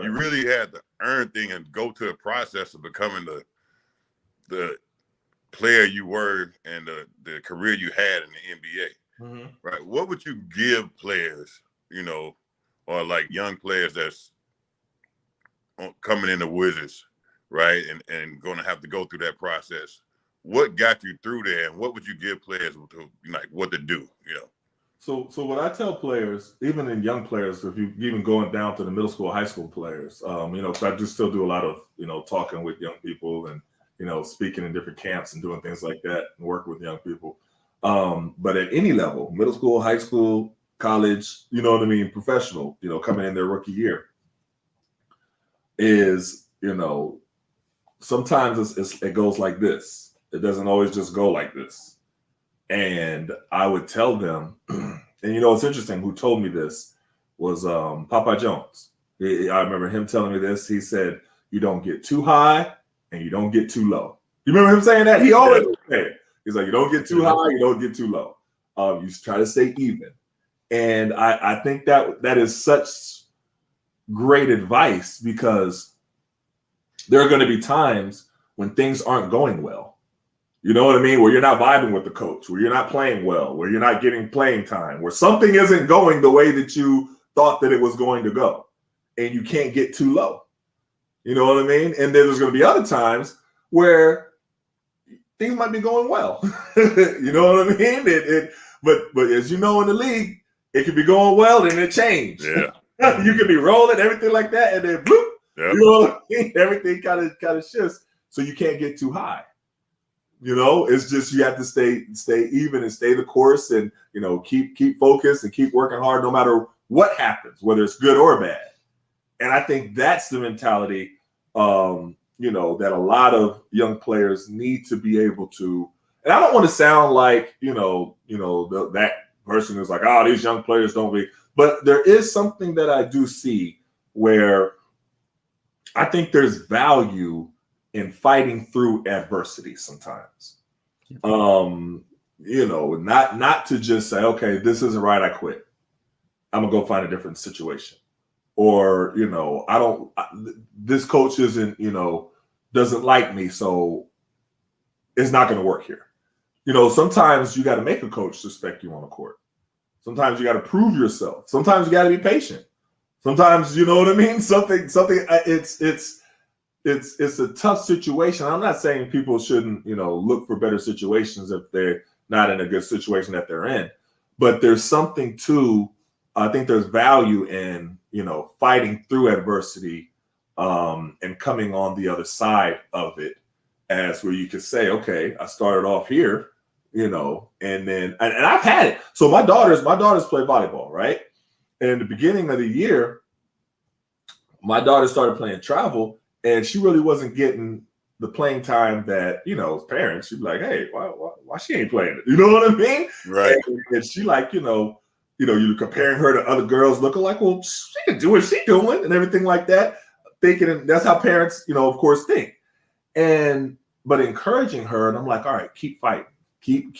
you really had to earn things and go to the process of becoming the player you were and the career you had in the NBA. Right? What would you give players, you know, or like young players that's coming in the Wizards, right, and going to have to go through that process? What got you through there, and what would you give players to, like, what to do, you know? So what I tell players, even in young players, if you even going down to the middle school, high school players, you know, because I just still do a lot of, you know, talking with young people and, you know, speaking in different camps and doing things like that and working with young people. But at any level, middle school, high school, college, you know what I mean, professional, you know, coming in their rookie year, is, you know, sometimes it goes like this. It doesn't always just go like this. And I would tell them, and you know, it's interesting, who told me this was Popeye Jones. I remember him telling me this. He said, you don't get too high and you don't get too low. You remember him saying that? He always said it. He's like, you don't get too high, you don't get too low. You try to stay even. And I think that is such great advice, because there are going to be times when things aren't going well. You know what I mean? Where you're not vibing with the coach, where you're not playing well, where you're not getting playing time, where something isn't going the way that you thought that it was going to go, and you can't get too low. You know what I mean? And then there's going to be other times where things might be going well. You know what I mean? But as you know, in the league, it could be going well and it change. Yeah. You could be rolling, everything like that, and then bloop. Yep. You know what I mean? Everything kind of shifts, so you can't get too high. You know, it's just you have to stay even and stay the course, and you know, keep focused and keep working hard no matter what happens, whether it's good or bad. And I think that's the mentality, you know, that a lot of young players need to be able to. And I don't want to sound like that person who's like, oh, these young players don't be. But there is something that I do see where I think there's value in fighting through adversity sometimes. You know, not to just say, okay, this isn't right, I quit. I'm gonna go find a different situation. Or, you know, this coach isn't, you know, doesn't like me, so it's not gonna work here. You know, sometimes you got to make a coach respect you on the court. Sometimes you got to prove yourself. Sometimes you got to be patient. Sometimes, you know what I mean? Something. It's a tough situation. I'm not saying people shouldn't, you know, look for better situations if they're not in a good situation that they're in. But there's something to, I think there's value in, you know, fighting through adversity and coming on the other side of it, as where you could say, okay, I started off here, you know, and then, and I've had it. So my daughters play volleyball, right? And in the beginning of the year, my daughter started playing travel, and she really wasn't getting the playing time that, as parents, you'd be like, hey, why she ain't playing it? You know what I mean? Right. And she like, you're comparing her to other girls looking like, well, she can do what she's doing and everything like that. Thinking that's how parents, of course, think. But encouraging her, and I'm like, all right, keep fighting. Keep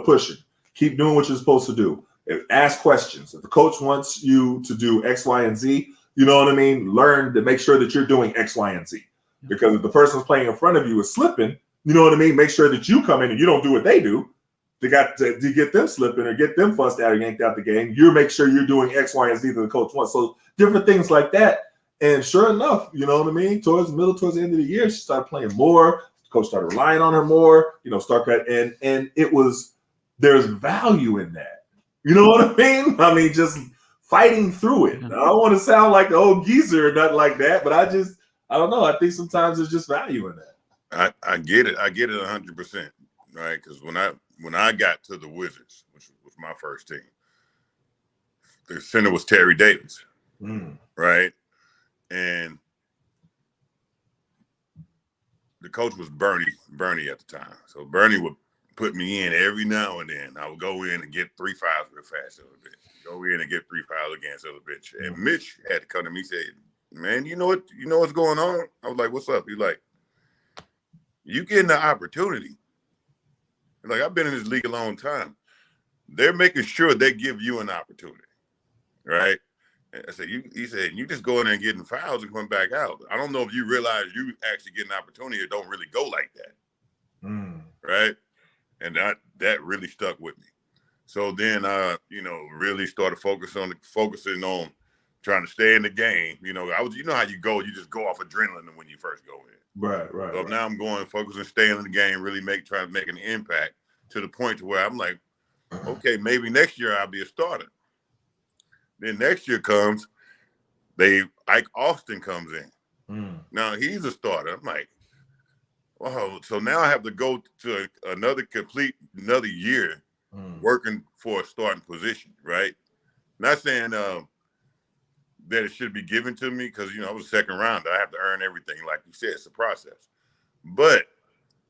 pushing. Keep doing what you're supposed to do. Ask questions. If the coach wants you to do X, Y, and Z, you know what I mean? Learn to make sure that you're doing X, Y, and Z. Because if the person playing in front of you is slipping, you know what I mean? Make sure that you come in and you don't do what they do. They got to get them slipping or get them fussed out or yanked out the game. You make sure you're doing X, Y, and Z that the coach wants. So different things like that. And sure enough, you know what I mean? Towards the end of the year, she started playing more. The coach started relying on her more. And it was, there's value in that. You know what I mean? I mean, just fighting through it. I don't want to sound like the old geezer or nothing like that, but I don't know. I think sometimes there's just value in that. I get it. I get it 100%. Right? Because when I got to the Wizards, which was my first team, the center was Terry Davis, right? And the coach was Bernie at the time. So Bernie would put me in every now and then. I would go in and get 3 fouls real fast on the bench. Go in and get 3 fouls against the bench. And Mitch had to come to me and say, man, you know what's going on? I was like, what's up? He's like, you getting the opportunity. Like, I've been in this league a long time. They're making sure they give you an opportunity, right? And I said, he said, you just go in there and getting fouls and come back out. I don't know if you realize you actually get an opportunity or don't really go like that, right? And that really stuck with me. So then I, really started focusing on trying to stay in the game. How you go, you just go off adrenaline when you first go in. Right. So now I'm going focusing, staying in the game, really trying to make an impact to the point to where I'm like, okay, maybe next year I'll be a starter. Then next year comes, Ike Austin comes in. Now he's a starter. I'm like, oh, so now I have to go to another year working for a starting position, right? Not saying that it should be given to me because, I was a second rounder. I have to earn everything. Like you said, it's a process. But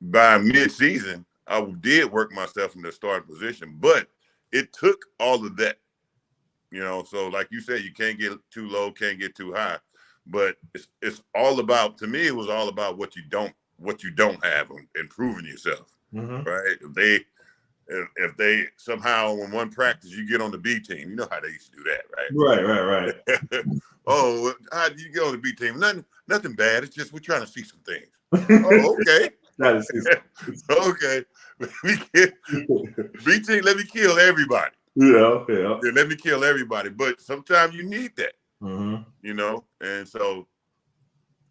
by mid-season, I did work myself in the starting position, but it took all of that, So like you said, you can't get too low, can't get too high. But it's all about, to me, it was all about what you don't have and improving yourself, right? If they somehow in one practice you get on the B team, you know how they used to do that, right? Right. Oh, how did you get on the B team? Nothing bad. It's just we're trying to see some things. Oh, okay. Okay. B team, let me kill everybody. Yeah. Let me kill everybody. But sometimes you need that, And so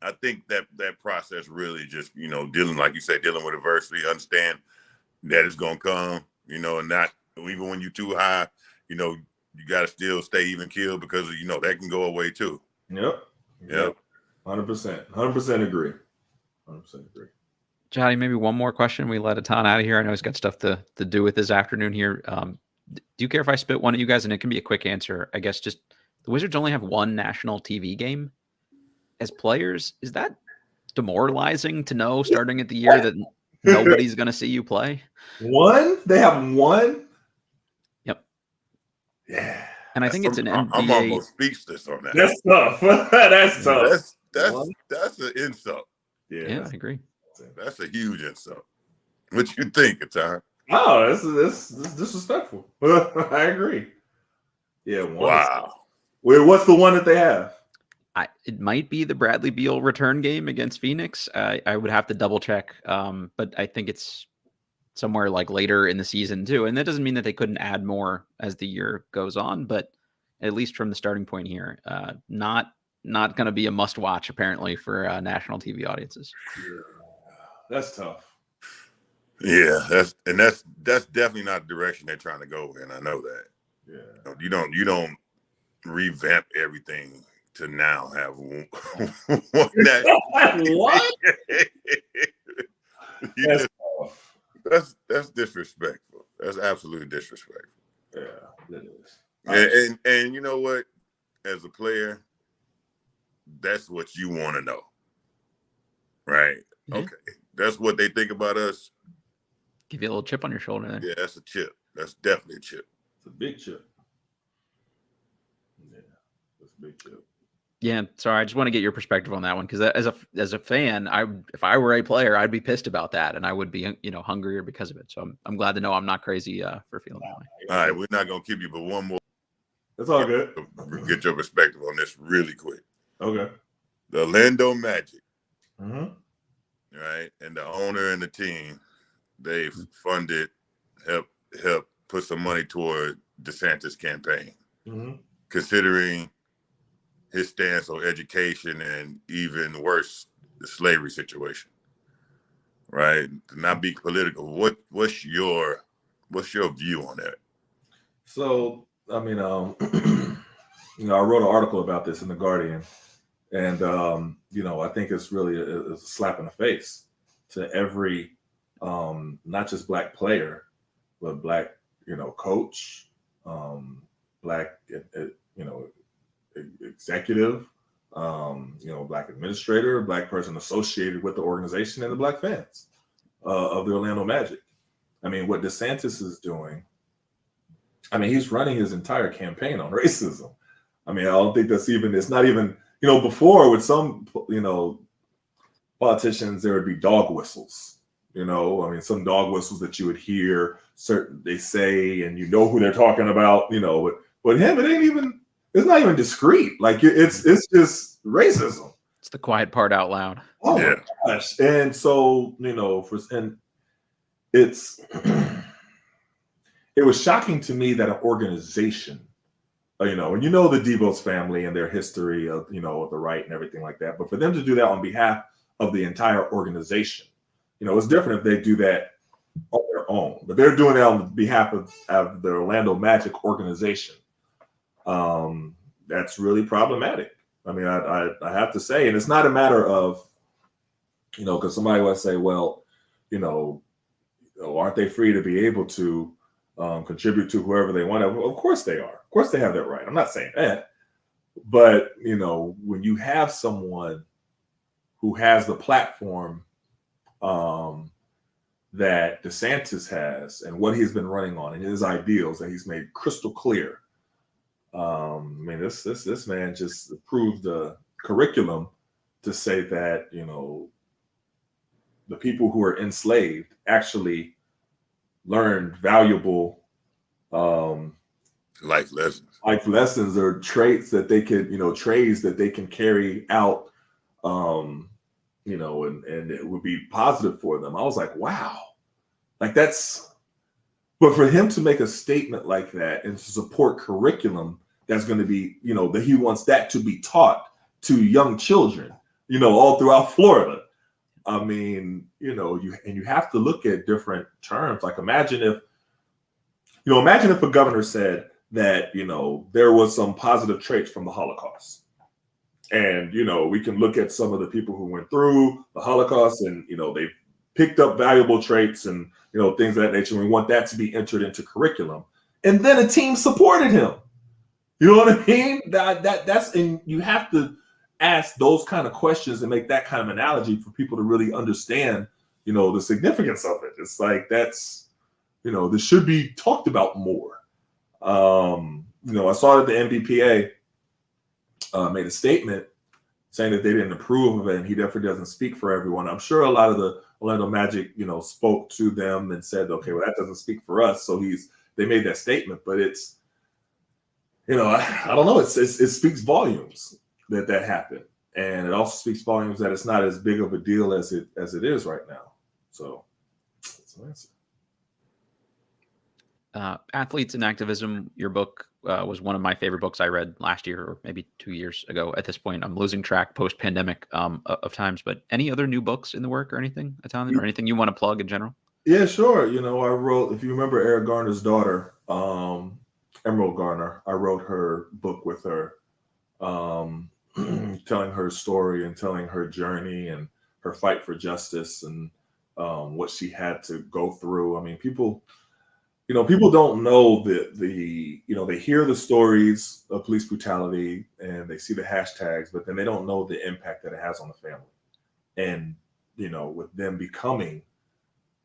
I think that process really just, dealing, like you say, dealing with adversity, understand that it's going to come, and not even when you're too high, you got to still stay even killed because, that can go away too. Yep. 100% agree. 100% agree. Jahadi, maybe one more question. We let Etan out of here. I know he's got stuff to do with his afternoon here. Do you care if I spit one at you guys? And it can be a quick answer. I guess just the Wizards only have one national TV game as players. Is that demoralizing to know starting at the year that nobody's going to see you play? One? They have one? Yep. Yeah. And I think it's an NBA. I'm almost speechless on that. That's tough. That's tough. That's an insult. Yeah, I agree. That's a huge insult. What you think, Etan? Oh, this is disrespectful. I agree. Yeah. Wow. Wait, what's the one that they have? It might be the Bradley Beal return game against Phoenix. I would have to double check, but I think it's somewhere like later in the season too. And that doesn't mean that they couldn't add more as the year goes on, but at least from the starting point here, not going to be a must watch apparently for national TV audiences. Yeah. That's tough. Yeah, that's definitely not the direction they're trying to go in. I know that. Yeah. You don't revamp everything to now have one What? That's disrespectful. That's absolutely disrespectful. Yeah, it is. And you know what? As a player, that's what you want to know. Right. Yeah. Okay. That's what they think about us. Give you a little chip on your shoulder there. Yeah, that's a chip. That's definitely a chip. It's a big chip. Yeah, that's a big chip. Yeah, sorry, I just want to get your perspective on that one, because as a fan, if I were a player, I'd be pissed about that, and I would be hungrier because of it. So I'm glad to know I'm not crazy for feeling that way. All right, we're not gonna keep you, but one more. That's all good. Get your perspective on this really quick. Okay. The Orlando Magic, Mm-hmm. right, and the owner and the team, they've funded, help put some money toward DeSantis' campaign, considering his stance on education and even worse, the slavery situation. Right? To not be political. What's your view on that? So, I mean, I wrote an article about this in the Guardian, and I think it's really a slap in the face to every, not just Black player, but Black, coach, Black, executive, Black administrator, Black person associated with the organization, and the Black fans of the Orlando Magic. I mean, what DeSantis is doing, I mean, he's running his entire campaign on racism. I mean, I don't think it's not even, before with some, politicians, there would be dog whistles, some dog whistles that you would hear they say, and who they're talking about, but him, it's not even discreet. Like it's just racism. It's the quiet part out loud. Oh my gosh. And so, it's it was shocking to me that an organization, and the DeVos family and their history of, of the right and everything like that. But for them to do that on behalf of the entire organization, it's different if they do that on their own, but they're doing it on behalf of the Orlando Magic organization. That's really problematic. I mean, I have to say, and it's not a matter of, because somebody would say, well, aren't they free to be able to contribute to whoever they want? Of course they are. Of course they have that right. I'm not saying that. But, when you have someone who has the platform that DeSantis has and what he's been running on and his ideals that he's made crystal clear, I mean, this man just approved a curriculum to say that, the people who are enslaved actually learned valuable life lessons or traits that they could, trades that they can carry out, and it would be positive for them. I was like, wow, like but for him to make a statement like that and to support curriculum that's going to be, that he wants that to be taught to young children, all throughout Florida. I mean, you have to look at different terms. Like imagine if a governor said that, there was some positive traits from the Holocaust. And, we can look at some of the people who went through the Holocaust and, they picked up valuable traits and, things of that nature. We want that to be entered into curriculum. And then a team supported him. You know what I mean? And you have to ask those kind of questions and make that kind of analogy for people to really understand, the significance of it. It's like, this should be talked about more. I saw that the NBPA made a statement saying that they didn't approve of it, and he definitely doesn't speak for everyone. I'm sure a lot of the Orlando Magic, spoke to them and said, okay, well, that doesn't speak for us. So they made that statement, but it's, I don't know. It speaks volumes that happened, and it also speaks volumes that it's not as big of a deal as it is right now. So that's an answer. Athletes and Activism, your book was one of my favorite books I read last year or maybe 2 years ago. At this point, I'm losing track post-pandemic of times. But any other new books in the work or anything, Etan, or anything you want to plug in general? Yeah, sure. I wrote, if you remember Eric Garner's daughter, Emerald Garner, I wrote her book with her, telling her story and telling her journey and her fight for justice and what she had to go through. I mean, people don't know they hear the stories of police brutality and they see the hashtags, but then they don't know the impact that it has on the family. And with them becoming,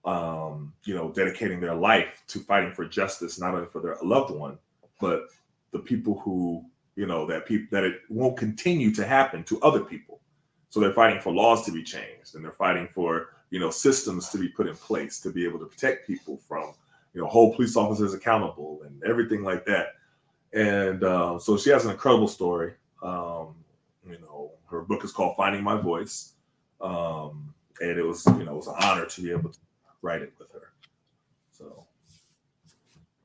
dedicating their life to fighting for justice, not only for their loved one, but the people who, that it won't continue to happen to other people. So they're fighting for laws to be changed, and they're fighting for, systems to be put in place to be able to protect people from, hold police officers accountable and everything like that. And so she has an incredible story. Her book is called Finding My Voice. And it was an honor to be able to write it with her. So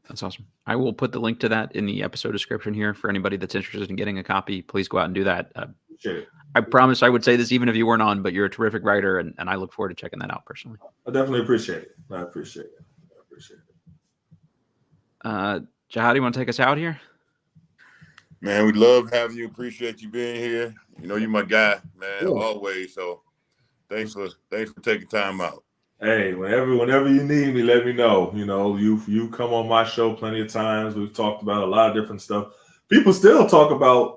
that's awesome. I will put the link to that in the episode description here for anybody that's interested in getting a copy. Please go out and do that. I promise I would say this even if you weren't on, but you're a terrific writer, and I look forward to checking that out personally. I definitely appreciate it. I appreciate it. Jahadi, want to take us out here? Man, we love having you. Appreciate you being here. You're my guy, man, always. So thanks for taking time out. Hey, whenever you need me, let me know. You come on my show plenty of times. We've talked about a lot of different stuff. People still talk about,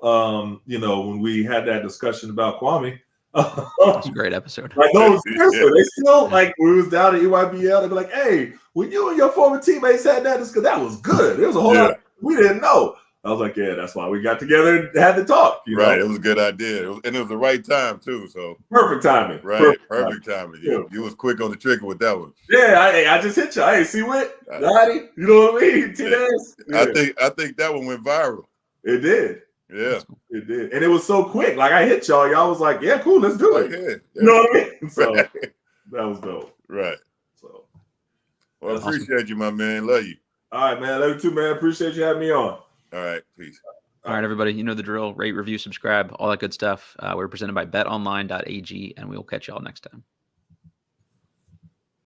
when we had that discussion about Kwame. That's a great episode. Like, no, seriously, they still, like, we was down at EYBL, they'd be like, hey, when you and your former teammates had that discussion, that was good. There was a whole lot we didn't know. I was like, yeah, that's why we got together and had to talk. Right, it was a good idea. It was the right time, too. So perfect timing. Right, perfect timing. You was quick on the trigger with that one. Yeah, I just hit you. Hey, see what? Jahadi, you know what I mean? I think that one went viral. It did. Yeah. It did. And it was so quick. Like, I hit y'all. Y'all was like, yeah, cool, let's do it. Yeah. You know what I mean? So that was dope. Right. So, well, I appreciate you, my man. Love you. All right, man. Love you too, man. Appreciate you having me on. All right. Peace. All right, everybody. You know the drill. Rate, review, subscribe, all that good stuff. We're presented by betonline.ag, and we will catch y'all next time.